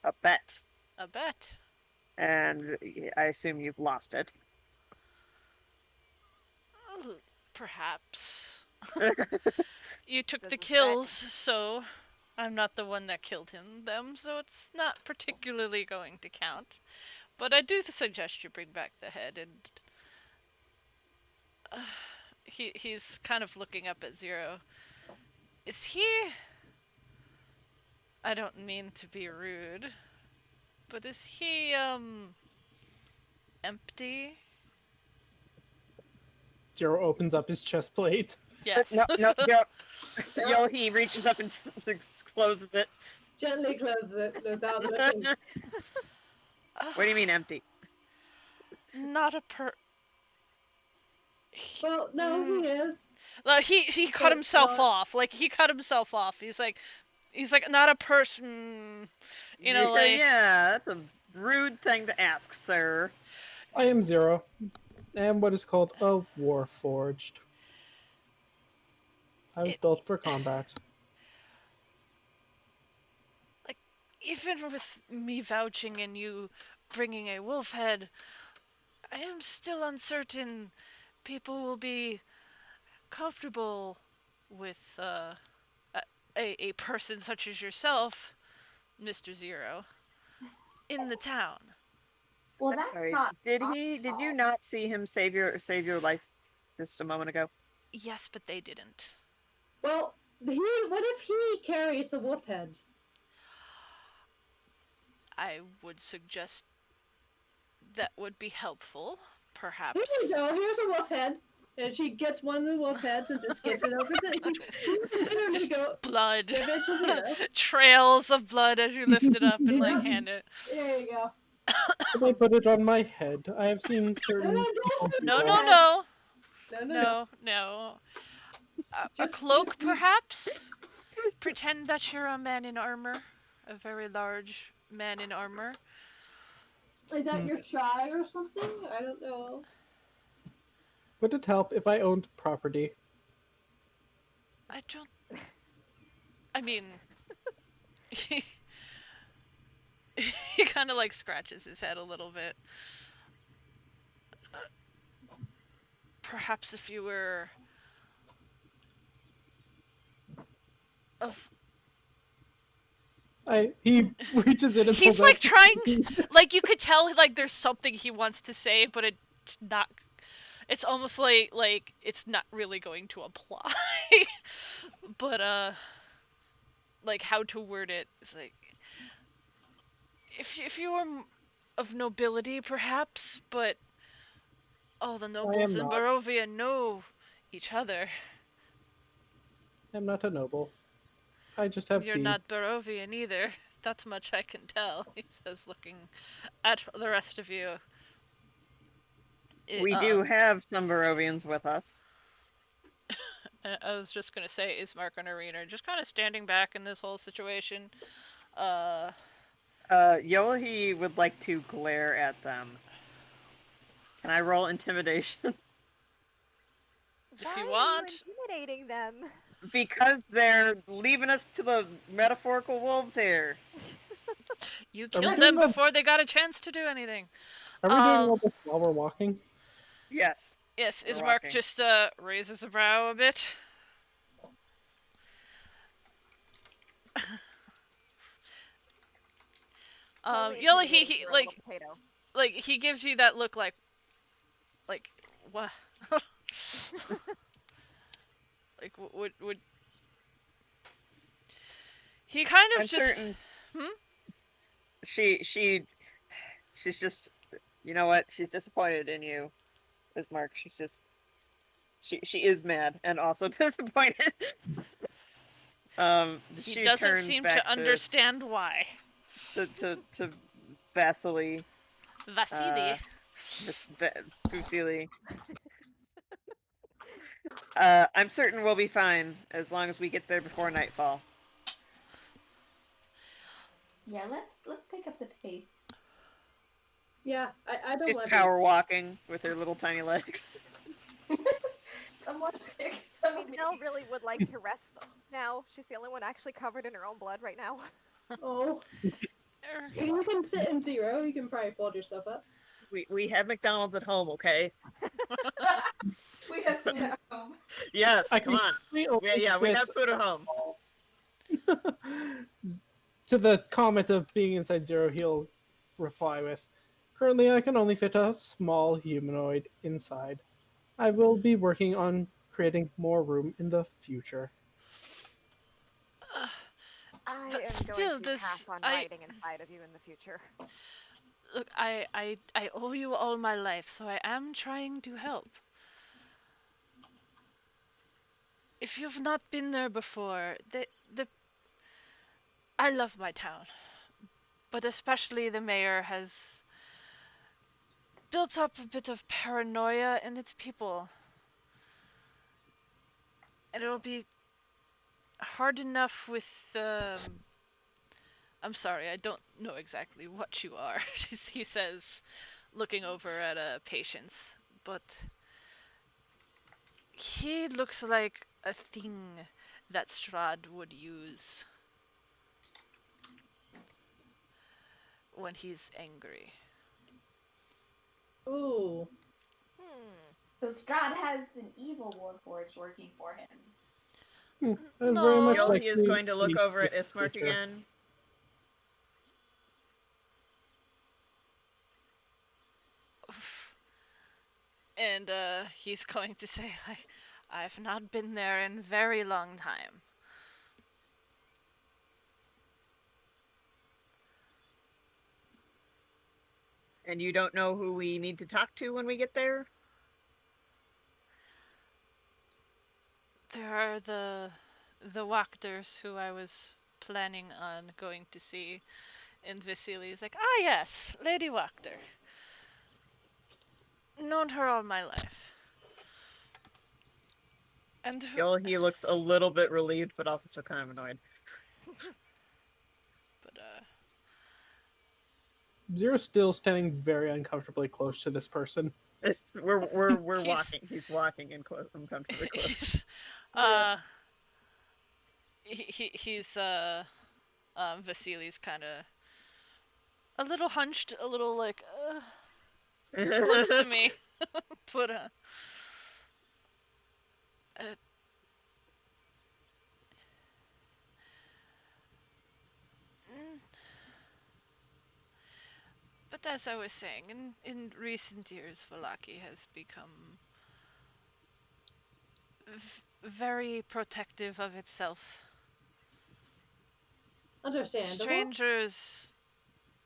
A bet, A bet. and I assume you've lost it. Perhaps. You took Does the this bet- kills, so I'm not the one that killed them, so it's not particularly going to count. But I do suggest you bring back the head, and he's kind of looking up at Zero. Is he? I don't mean to be rude, but is he empty? Zero opens up his chest plate. Yes. No, yo, he reaches up and closes it. Gently closes it without looking. What do you mean empty? Not a Well, no, he is. Well, he cut But himself not- off. Like he cut himself off. He's like not a person. You know, like Yeah, that's a rude thing to ask, sir. I am Zero, and what is called a Warforged. I was built for combat. like even with me vouching and you bringing a wolf head, I am still uncertain people will be comfortable with a person such as yourself, Mr. Zero, in the town. Well, I'm that's sorry. not Did our you fault. not see him save your life just a moment ago? Yes, but they didn't. Well, what if he carries the wolf heads? I would suggest that would be helpful, Here perhaps. we go. Here's a wolf head. And she gets one of the wolf heads and just gives it over to Here we go. Blood. Give it to Zero. Trails of blood as you lift it up and like Yeah. hand it. There you go. Can I put it on my head? I have seen certain no, people do No, that. no, no. no. No, no, no. No, no. A Just cloak, use- perhaps? Pretend that you're a man in armor. A very large man in armor. Is that you're shy or something? I don't know. Would it help if I owned property? I don't. I mean. He kind of like scratches his head a little bit. Perhaps if you were of He reaches in and He's pulls like out. trying, like you could tell like there's something he wants to say, but it's not. It's almost like it's not really going to apply. But like how to word it is like if you were of nobility perhaps, but all the I am nobles in not. Barovia know each other. I'm not a noble. I just have You're deeds. not Barovian either. That much I can tell, he says, looking at the rest of you. We do have some Barovians with us. I was just gonna say, Ismark and Arena just kind of standing back in this whole situation. Yohi would like to glare at them. Can I roll intimidation? If Why you are want. you intimidating them? Because they're leaving us to the metaphorical wolves here. You Are we killed doing them before they got a chance to do anything. Are we doing all this while we're walking? Yes. Yes, We're Ismark walking. just raises a brow a bit. Totally Yola, intimidating he for a little potato. like he gives you that look like what? Like would he kind of I'm just certain hmm? she's just, you know what? She's disappointed in you, Bismarck. She's just she is mad and also disappointed. He She doesn't turns seem back to understand why. to Vasily, Vasily. Fusili. I'm certain we'll be fine as long as we get there before nightfall. Yeah, let's pick up the pace. Yeah, I don't Just want power walking with her little tiny legs. Someone pick. I Someone mean, Nell pick. really would like to rest now. She's the only one actually covered in her own blood right now. Oh, Er, you can sit in 0. You can probably fold yourself up. We have McDonald's at home, okay? We have food at home. Yes, I come can on. only Yeah, we fit- have food at home. To the comment of being inside 0, he'll reply with, "Currently, I can only fit a small humanoid inside. I will be working on creating more room in the future." I but am going still, to pass this on I riding inside of you in the future. look. I owe you all my life, so I am trying to help. If you've not been there before, the I love my town, but especially the mayor has built up a bit of paranoia in its people. And it'll be hard enough with I'm sorry, I don't know exactly what you are, he says, looking over at Patience, but he looks like a thing that Strahd would use when he's angry. Ooh. Hmm. So Strahd has an evil warforged working for him. I'd very much No. like Yohi is to going to look see over at this Ismark future. again. And he's going to say like, I've not been there in very long time. And you don't know who we need to talk to when we get there? There are the Wachters who I was planning on going to see, and Vasily is like, ah yes, Lady Wachter. Known her all my life. And Yohi looks a little bit relieved, but also still kind of annoyed. but Zero's still standing very uncomfortably close to this person. We're He's- walking. He's walking in close, uncomfortably close. he's Yes. he's Vasily's kind of a little hunched, a little like you're close to me, but uh as I was saying, in recent years, Valaki has become very protective of itself. Understandable. Strangers,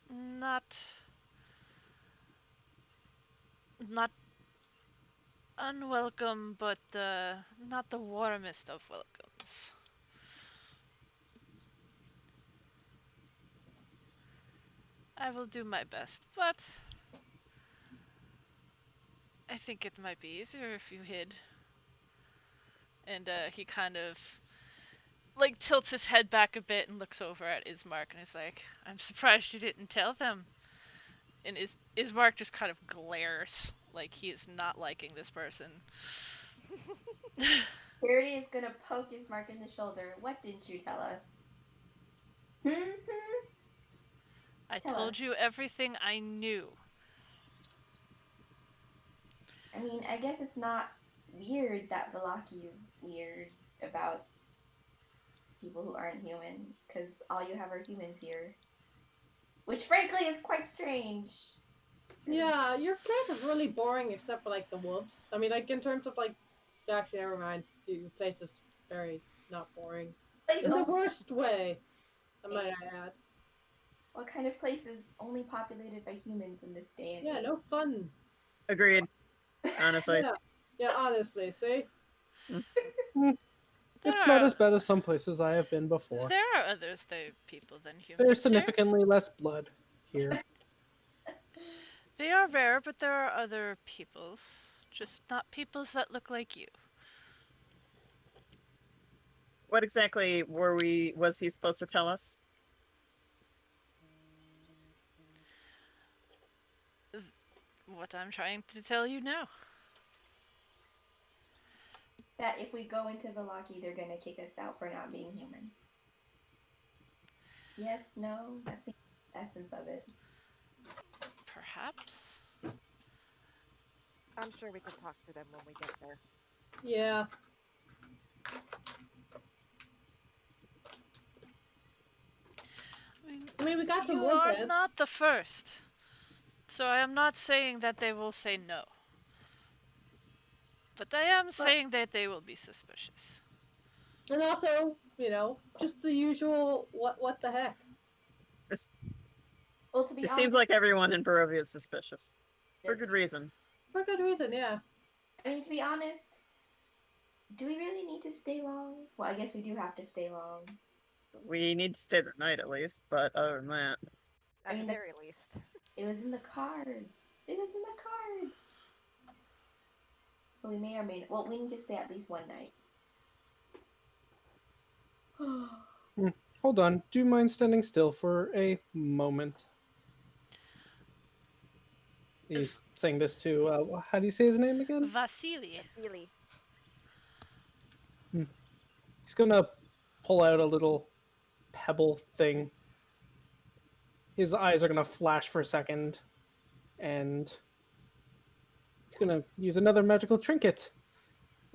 not not unwelcome, but not the warmest of welcomes. I will do my best, but I think it might be easier if you hid. And he kind of like tilts his head back a bit and looks over at Ismark and is like, "I'm surprised you didn't tell them." And Ismark just kind of glares like he is not liking this person. Charity is gonna poke his mark in the shoulder. What didn't you tell us? I Tell told us. you everything I knew. I mean, I guess it's not weird that Velaki is weird about people who aren't human, because all you have are humans here. Which, frankly, is quite strange. Yeah, your place is really boring except for like the wolves. I mean, like in terms of like, actually, never mind. Your place is very not boring Place in the only, worst way. Might I add? what kind of place is only populated by humans in this day and Yeah, age? no fun. Agreed. Honestly. Yeah, yeah. Honestly, see. Hmm, There it's not are as bad as some places I have been before. there are others though people than There's humans here. significantly less blood here. They are rare, but there are other peoples. Just not peoples that look like you. What exactly was he supposed to tell us? What I'm trying to tell you now. That if we go into Velaki, they're gonna kick us out for not being human. Yes, no, that's the essence of it. Perhaps? I'm sure we can talk to them when we get there. Yeah. I mean, we got some You wolf are heads. not the first. So I am not saying that they will say no. But I am But saying that they will be suspicious. and also, just the usual. What the heck? Well, to be It seems honest, like everyone in Barovia is suspicious. For that's good true. reason. For good reason, yeah. I mean, to be honest, do we really need to stay long? Well, I guess we do have to stay long. We need to stay the night at least, but other than that. I At the mean, very least. it was in the cards. It was in the cards. So we may or may not. Well, we need to stay at least one night. Hold on. Do you mind standing still for a moment? He's saying this to, how do you say his name again? Vasily. Vasily. He's gonna pull out a little pebble thing. His eyes are gonna flash for a second, and he's gonna use another magical trinket.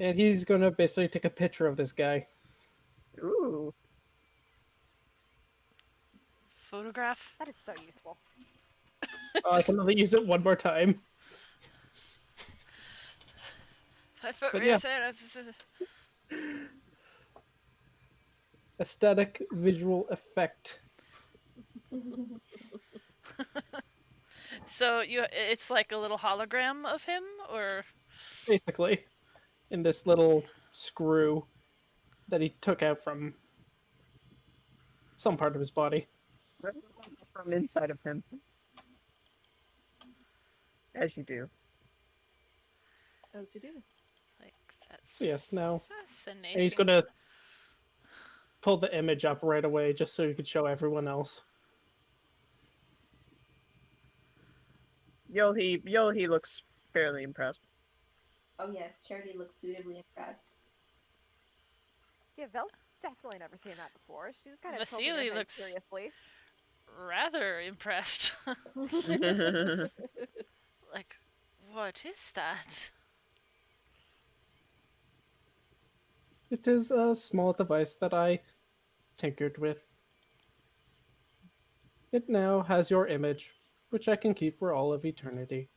And he's gonna basically take a picture of this guy. Ooh. Photograph. That is so useful. I can only use it one more time. 5 foot But yeah. Aesthetic visual effect. So it's like a little hologram of him, or Basically, in this little screw that he took out from some part of his body. From inside of him. As you do. As you do. like that's So yes, now. fascinating. And he's gonna pull the image up right away just so you could show everyone else. Yohi looks fairly impressed. Oh yes, Charity looks suitably impressed. Yeah, Vel's definitely never seen that before. She's kind of tilting her Vasily head looks curiously. rather impressed. Like, what is that? It is a small device that I tinkered with. It now has your image which I can keep for all of eternity.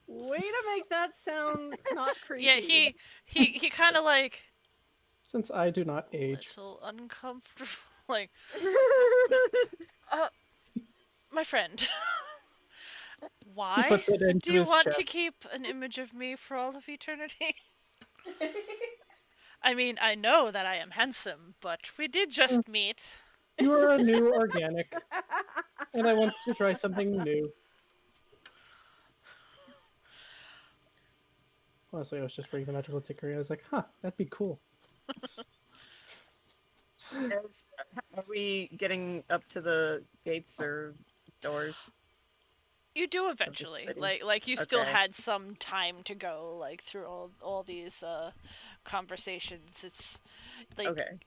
Way to make that sound not creepy. Yeah, he kind of like Since I do not age. little uncomfortable. Like, my friend, He why puts it do into you his want to chest. keep an image of me for all of eternity? I mean, I know that I am handsome, but we did just meet. You are a new organic, and I wanted to try something new. Honestly, I was just reading the magical tickering. I was like, huh, that'd be cool. Are we getting up to the gates or doors You do of the eventually. city? Like you still Okay. had some time to go, like through all these conversations. It's like Okay.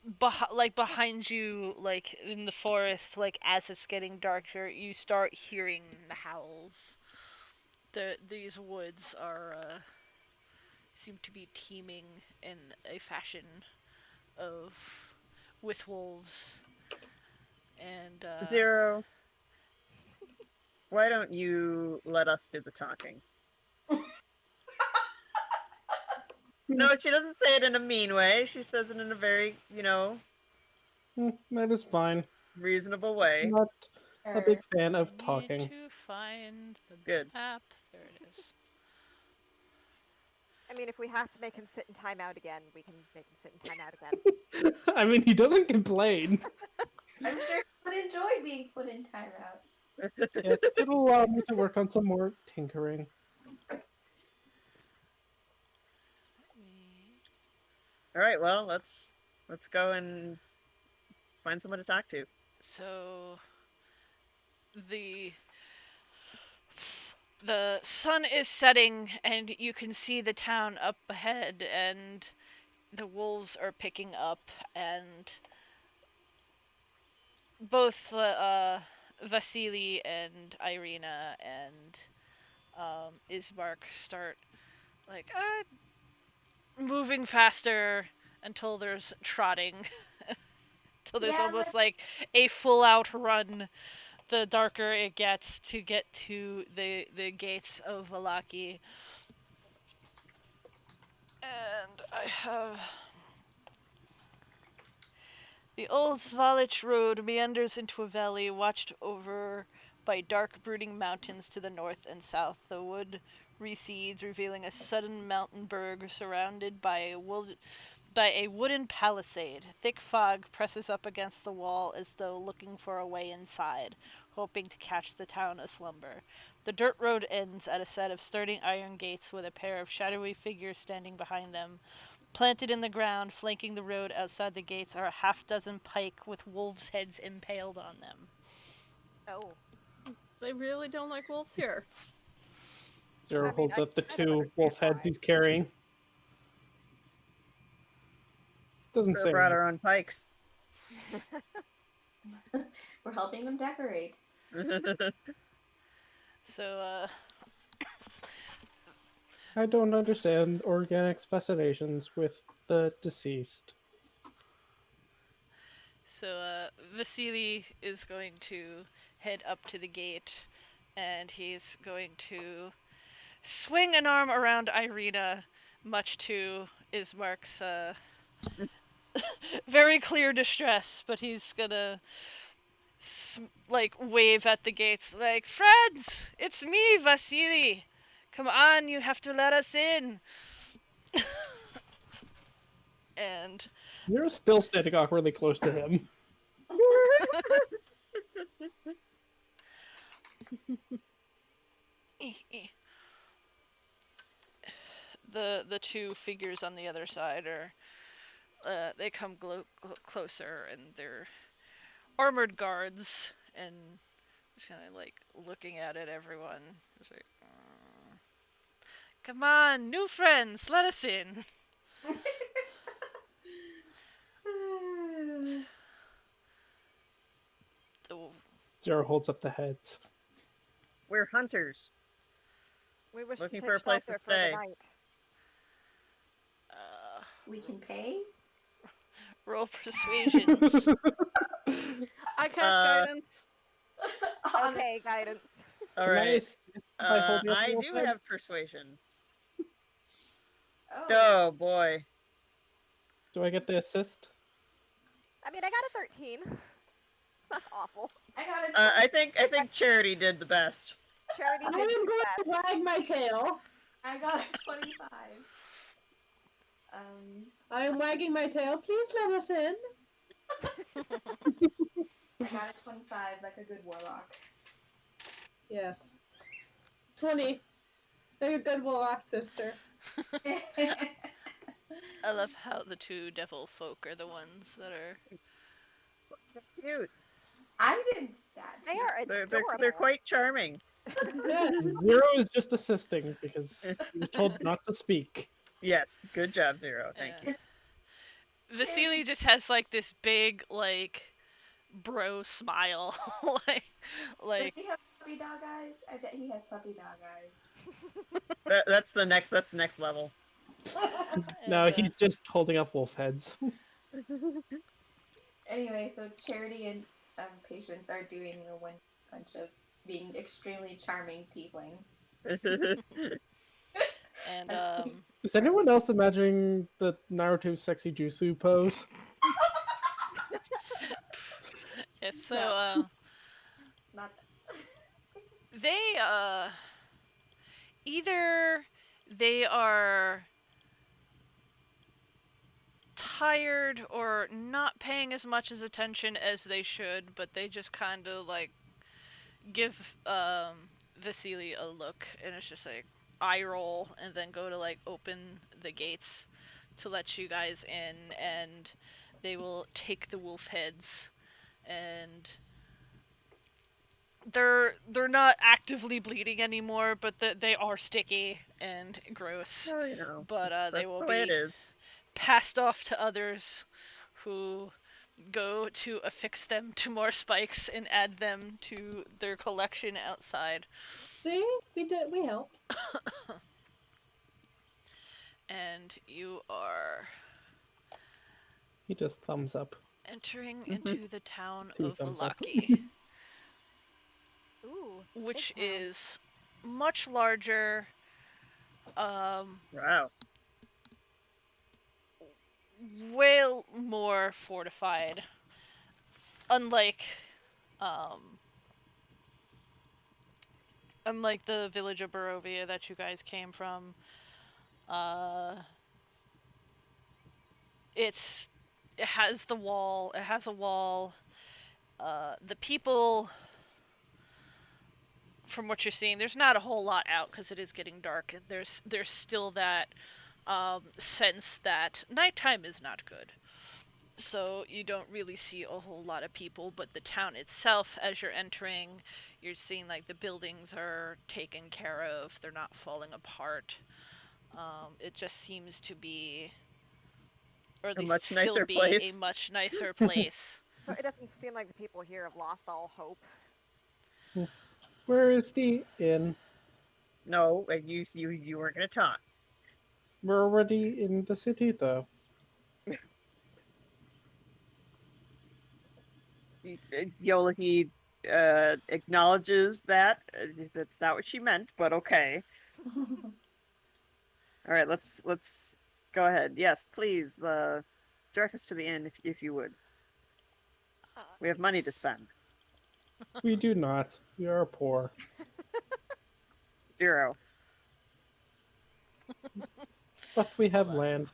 like behind you, like in the forest, like as it's getting darker, you start hearing the howls. These woods are seem to be teeming in a fashion of with wolves and Zero, why don't you let us do the talking? No, she doesn't say it in a mean way. She says it in a very, That is fine. reasonable I'm way. not a big fan I of need talking. to find the Good. map. There it is. I mean, if we have to make him sit in timeout again, we can make him sit in timeout again. I mean, he doesn't complain. I'm sure he would enjoy being put in timeout. Yes, it'll allow me to work on some more tinkering. All right, well, let's go and find someone to talk to. So the the sun is setting and you can see the town up ahead and the wolves are picking up and both Vasily and Irina and Ismark start like moving faster until there's trotting until there's Yeah, almost like a full out run the darker it gets to get to the gates of Valaki. And I have the old Svalich road meanders into a valley watched over by dark brooding mountains to the north and south. The wood recedes, revealing a sudden mountain berg surrounded by a wooden palisade. Thick fog presses up against the wall as though looking for a way inside, hoping to catch the town aslumber. The dirt road ends at a set of sturdy iron gates with a pair of shadowy figures standing behind them. Planted in the ground, flanking the road outside the gates, are a half-dozen pike with wolves' heads impaled on them. Oh. They really don't like wolves here. Zero I mean, holds I up the kind of two understand wolf heads why. he's carrying. Doesn't Should say have brought why. our own pikes. we're helping them decorate. So, I don't understand organics' fascinations with the deceased. Vasily is going to head up to the gate, and he's going to swing an arm around Irina, much to Ismark's very clear distress, but he's gonna like wave at the gates like, friends, it's me, Vasily. Come on, you have to let us in. And Zero's still standing awkwardly close to him. the two figures on the other side are they come closer and they're armored guards and just kind of like looking at it. Everyone just like, come on, new friends, let us in. So, Zero holds up the heads. We're hunters, We wish looking to for take a place to shelter for the stay. night. We can pay? roll persuasions. I cast guidance. Honest- Okay, guidance. All Can I right. assist by holding up I the do wolf have heads? persuasion. Oh. Oh boy. Do I get the assist? I mean, I got a 13. It's not awful. I got a I think Charity did the best. Charity I did am do going that. to wag my tail. I got a 25. I am wagging my tail. Please let us in. I got a 25 like a good warlock. Yes. 20. Like a good warlock sister. I love how the two devil folk are the ones that are. Cute. I didn't stat. They are They're adorable. quite charming. Yes. Zero is just assisting because he was told not to speak. Yes, good job, Zero. Thank Yeah. you. Vasily just has like this big like bro smile, Does like he have puppy dog eyes? I bet he has puppy dog eyes. That's the next level. No, and, he's just holding up wolf heads. Anyway, so Charity and Patience are doing a one punch of being extremely charming tieflings. and Is anyone else imagining the Naruto sexy jutsu pose? yeah, so No. Not they either they are tired or not paying as much as attention as they should, but they just kind of like give Vasily a look, and it's just like eye roll, and then go to like open the gates to let you guys in, and they will take the wolf heads, and they're not actively bleeding anymore, but they are sticky and gross. Well, you know, But they that's will the way it be is. passed off to others who go to affix them to more spikes and add them to their collection outside. See? We helped. And you are He just thumbs up. entering into the town 2 of thumbs up. Valaki, Ooh, which big town. is much larger, Wow. way more fortified. Unlike, um, unlike the village of Barovia that you guys came from, uh, it has the wall. It has a wall. The people, from what you're seeing, there's not a whole lot out because it is getting dark. There's still that sense that nighttime is not good. So you don't really see a whole lot of people, but the town itself, as you're entering, you're seeing like the buildings are taken care of. They're not falling apart. It just seems to be, or at A least much still nicer be, a place. much nicer place. So it doesn't seem like the people here have lost all hope. Where is the inn? No, you weren't gonna talk. We're already in the city, though. Yola, acknowledges that that's not what she meant, but okay. All right, let's go ahead. Yes, please, direct us to the inn if you would. We have money to Yes. spend. We do not. We are poor. 0. But we have Hold on. land.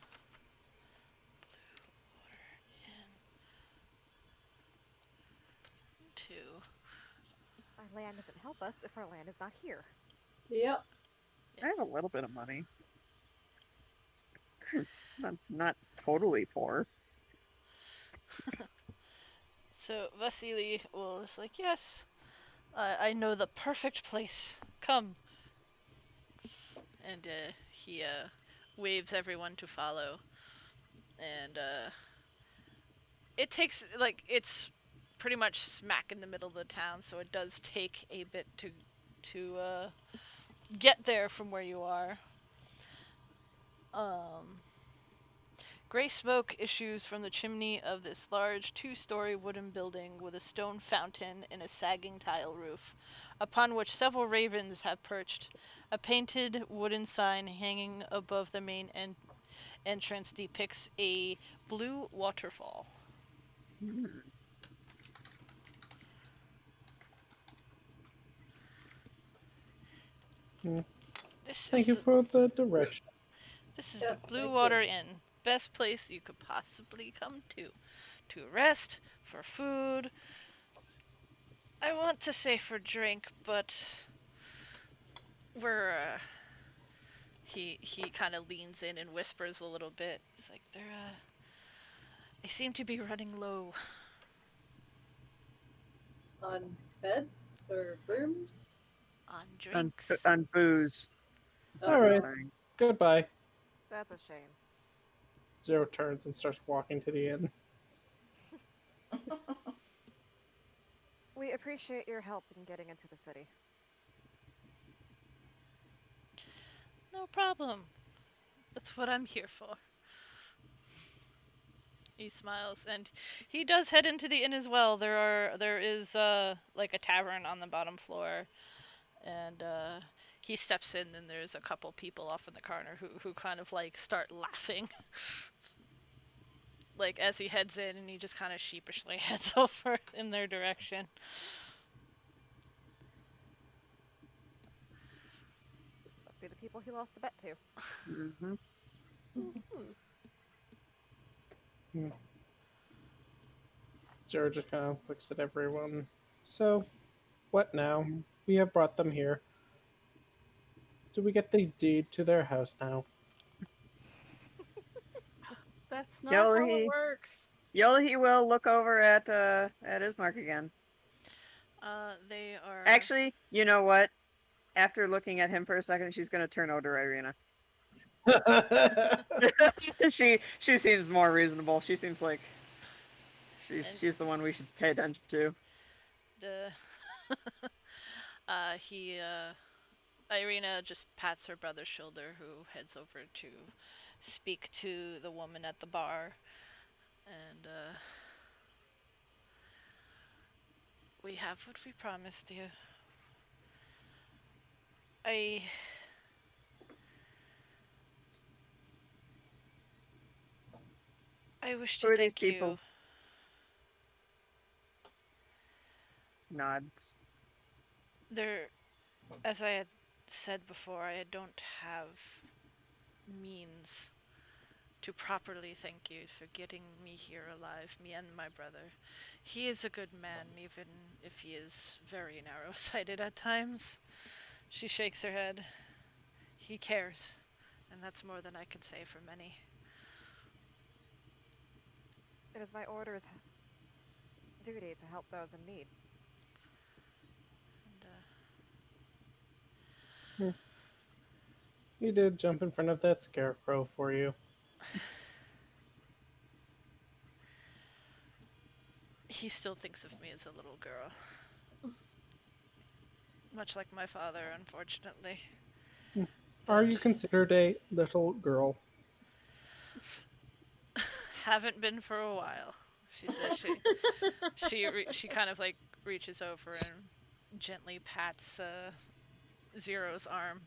Two. Our land doesn't help us if our land is not here. Yep. I have a little bit of money. Not totally poor. So Vasily will just like, yes, I know the perfect place. Come. And he waves everyone to follow. And it takes, like, it's pretty much smack in the middle of the town, so it does take a bit to get there from where you are. Gray smoke issues from the chimney of this large two-story wooden building with a stone fountain and a sagging tile roof, upon which several ravens have perched. A painted wooden sign hanging above the main entrance depicts a blue waterfall. Hmm. Hmm. This Thank is you the for the direction. this is Yeah, the Blue thank you. Water Inn. Best place you could possibly come to rest, for food. I want to say for drink, but we're he kind of leans in and whispers a little bit. He's like, they seem to be running low On beds or rooms? on On drinks. on booze is Oh, what All he's right, well. saying. goodbye. That's a shame. Zero turns and starts walking to the inn. We appreciate your help in getting into the city. No problem. That's what I'm here for. He smiles and he does head into the inn as well. There is like a tavern on the bottom floor, and he steps in and there's a couple people off in the corner who kind of like start laughing like as he heads in, and he just kind of sheepishly heads over in their direction. Must be the people he lost the bet to. Hmm. Hmm. Hmm. Zero just kind of looks at everyone. So, what now? We have brought them here. Do we get the deed to their house now? That's not how it Yohi, works. Yohi will look over at Ismark again. They are. Actually, you know what? After looking at him for a second, she's gonna turn over to Irina. She seems more reasonable. She seems like And she's the one we should pay attention to. the he Irina just pats her brother's shoulder, who heads over to speak to the woman at the bar, and we have what we promised you. I I wish Who to are these thank you. people? Nods. There, as I had said before, I don't have means to properly thank you for getting me here alive, me and my brother. He is a good man, even if he is very narrow sighted at times. She shakes her head. He cares, and that's more than I can say for many. It is my order's duty to help those in need. And Hmm. He did jump in front of that scarecrow for you. he still thinks of me as a little girl, much like my father, unfortunately. Hmm. Are But you considered a little girl? haven't been for a while. She says she kind of like reaches over and gently pats Zero's arm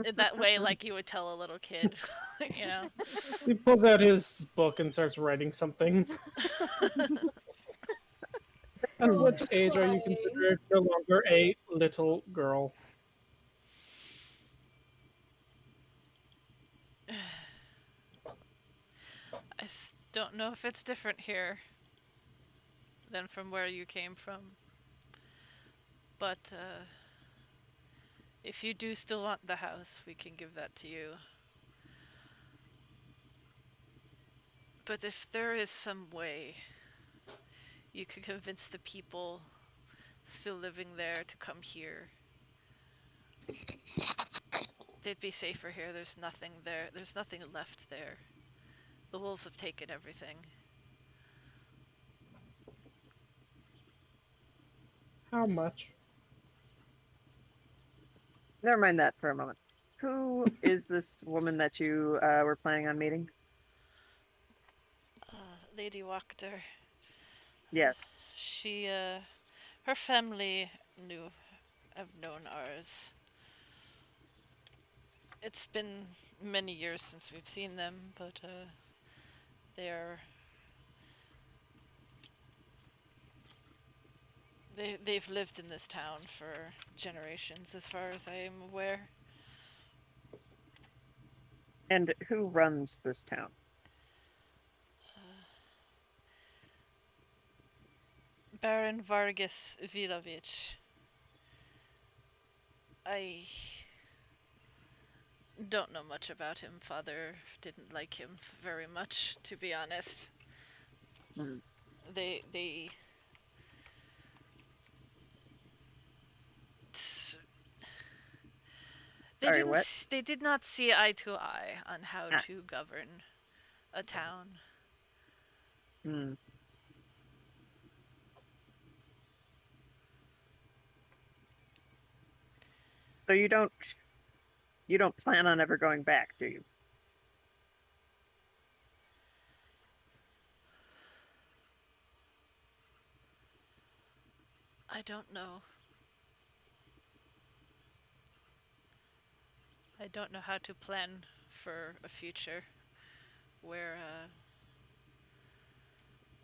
in that way, like you would tell a little kid, you know. He pulls out his book and starts writing something. At Oh, which age are you crying. considered no longer a little girl? Don't know if it's different here than from where you came from, but if you do still want the house, we can give that to you. But if there is some way you could convince the people still living there to come here, they'd be safer here. There's nothing there. There's nothing left there. The wolves have taken everything. How much? Never mind that for a moment. Who is this woman that you were planning on meeting? Lady Wachter. Yes. She, her family have known ours. It's been many years since we've seen them, but, they're, they've lived in this town for generations, as far as I am aware. And who runs this town? Baron Vargas Vilovich. I don't know much about him. Father didn't like him very much, to be honest. Hmm. They Sorry, what? they did not see eye to eye on how Ah. to govern a town. Hmm. So you don't plan on ever going back, do you? I don't know. I don't know how to plan for a future where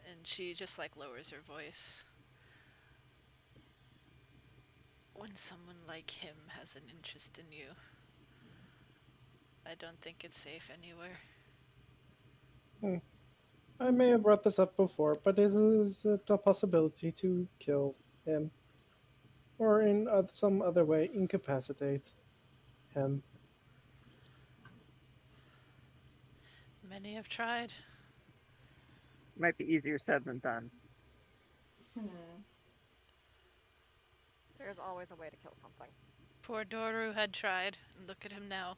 and she just like lowers her voice. When someone like him has an interest in you, I don't think it's safe anywhere. I may have brought this up before, but is it a possibility to kill him? Or in some other way incapacitate him? Many have tried. Might be easier said than done. Hmm. There's always a way to kill something. Poor Doru had tried, and look at him now.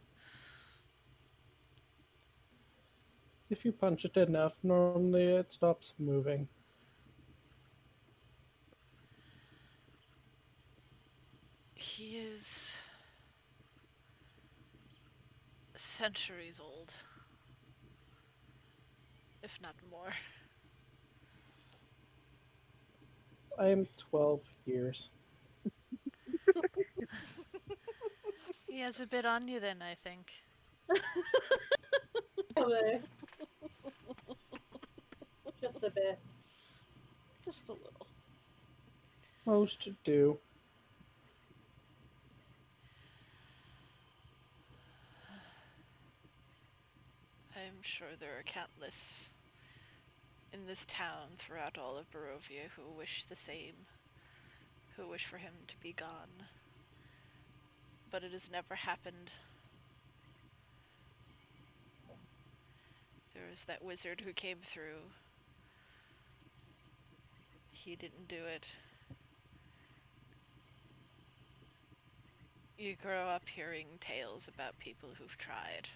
If you punch it enough, normally it stops moving. He is centuries old, if not more. I am 12 years. He has a bit on you then, I think. Probably. Just a bit. Just a little. Most do. I'm sure there are countless in this town throughout all of Barovia who wish the same, who wish for him to be gone. But it has never happened. There was that wizard who came through. He didn't do it. You grow up hearing tales about people who've tried.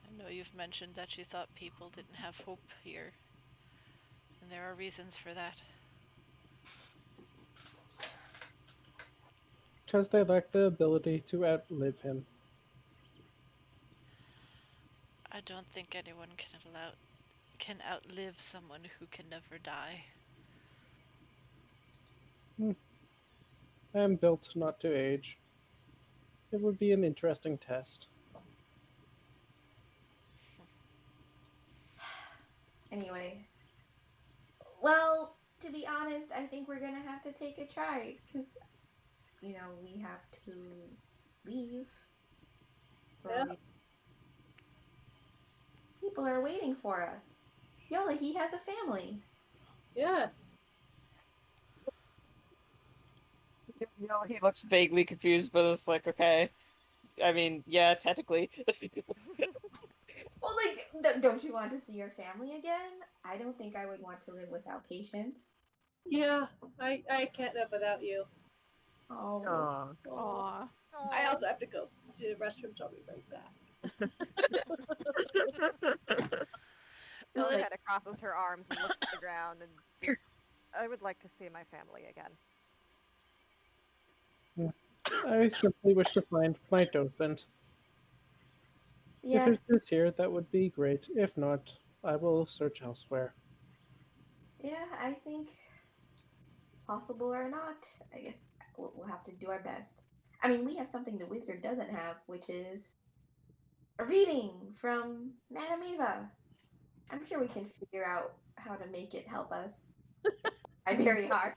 I know you've mentioned that you thought people didn't have hope here, and there are reasons for that. Because they lack the ability to outlive him. I don't think anyone can outlive someone who can never die. I am built not to age. It would be an interesting test. Anyway, well, to be honest, I think we're gonna have to take a try because we have to leave. Yeah. People are waiting for us. Yola, he has a family. Yes. You know, he looks vaguely confused, but it's like, okay. I mean, yeah, technically. Well, like, don't you want to see your family again? I don't think I would want to live without patience. Yeah. I can't live without you. Oh. Aw. Aw. I also have to go to the restroom, so I'll be right back. Ella like- kind of crosses her arms and looks at the ground and just, I would like to see my family again. I simply wish to find my docent. If Yes, it is here, that would be great. If not, I will search elsewhere. yeah, I think possible or not, I guess we'll have to do our best. I mean, we have something the wizard doesn't have, which is a reading from Madame Eva. I'm sure we can figure out how to make it help us. I very hard.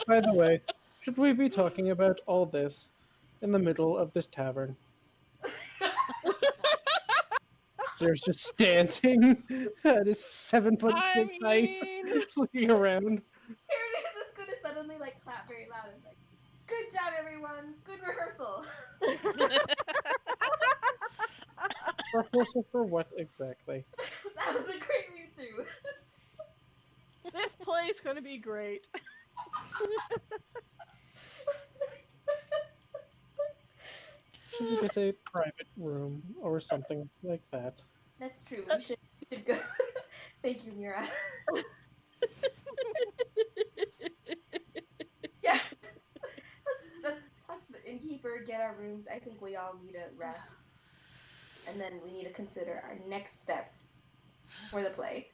By the way, should we be talking about all this in the middle of this tavern? There's just standing at his 7'6" I height, mean, looking around. Karen is gonna suddenly like clap very loud and like, "Good job, everyone! Good rehearsal." Rehearsal for what exactly? That was a great read through. this play's gonna be great. Should we get a private room or something like that? That's true. We should go. Thank you, Mira. Yeah. Let's talk to the innkeeper, get our rooms. I think we all need a rest. And then we need to consider our next steps for the play.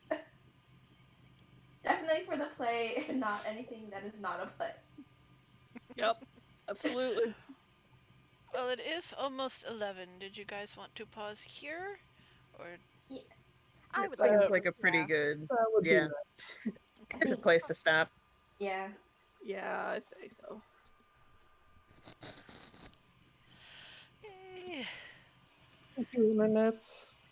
Definitely for the play and not anything that is not a play. Yep, absolutely. Well, it is almost 11. Did you guys want to pause here? Or. Yeah, I It would seems like like to, a pretty yeah. good, That would be yeah, nice. I good think. place to stop. Yeah. Yeah, I say so. Eh. Thank you, internets.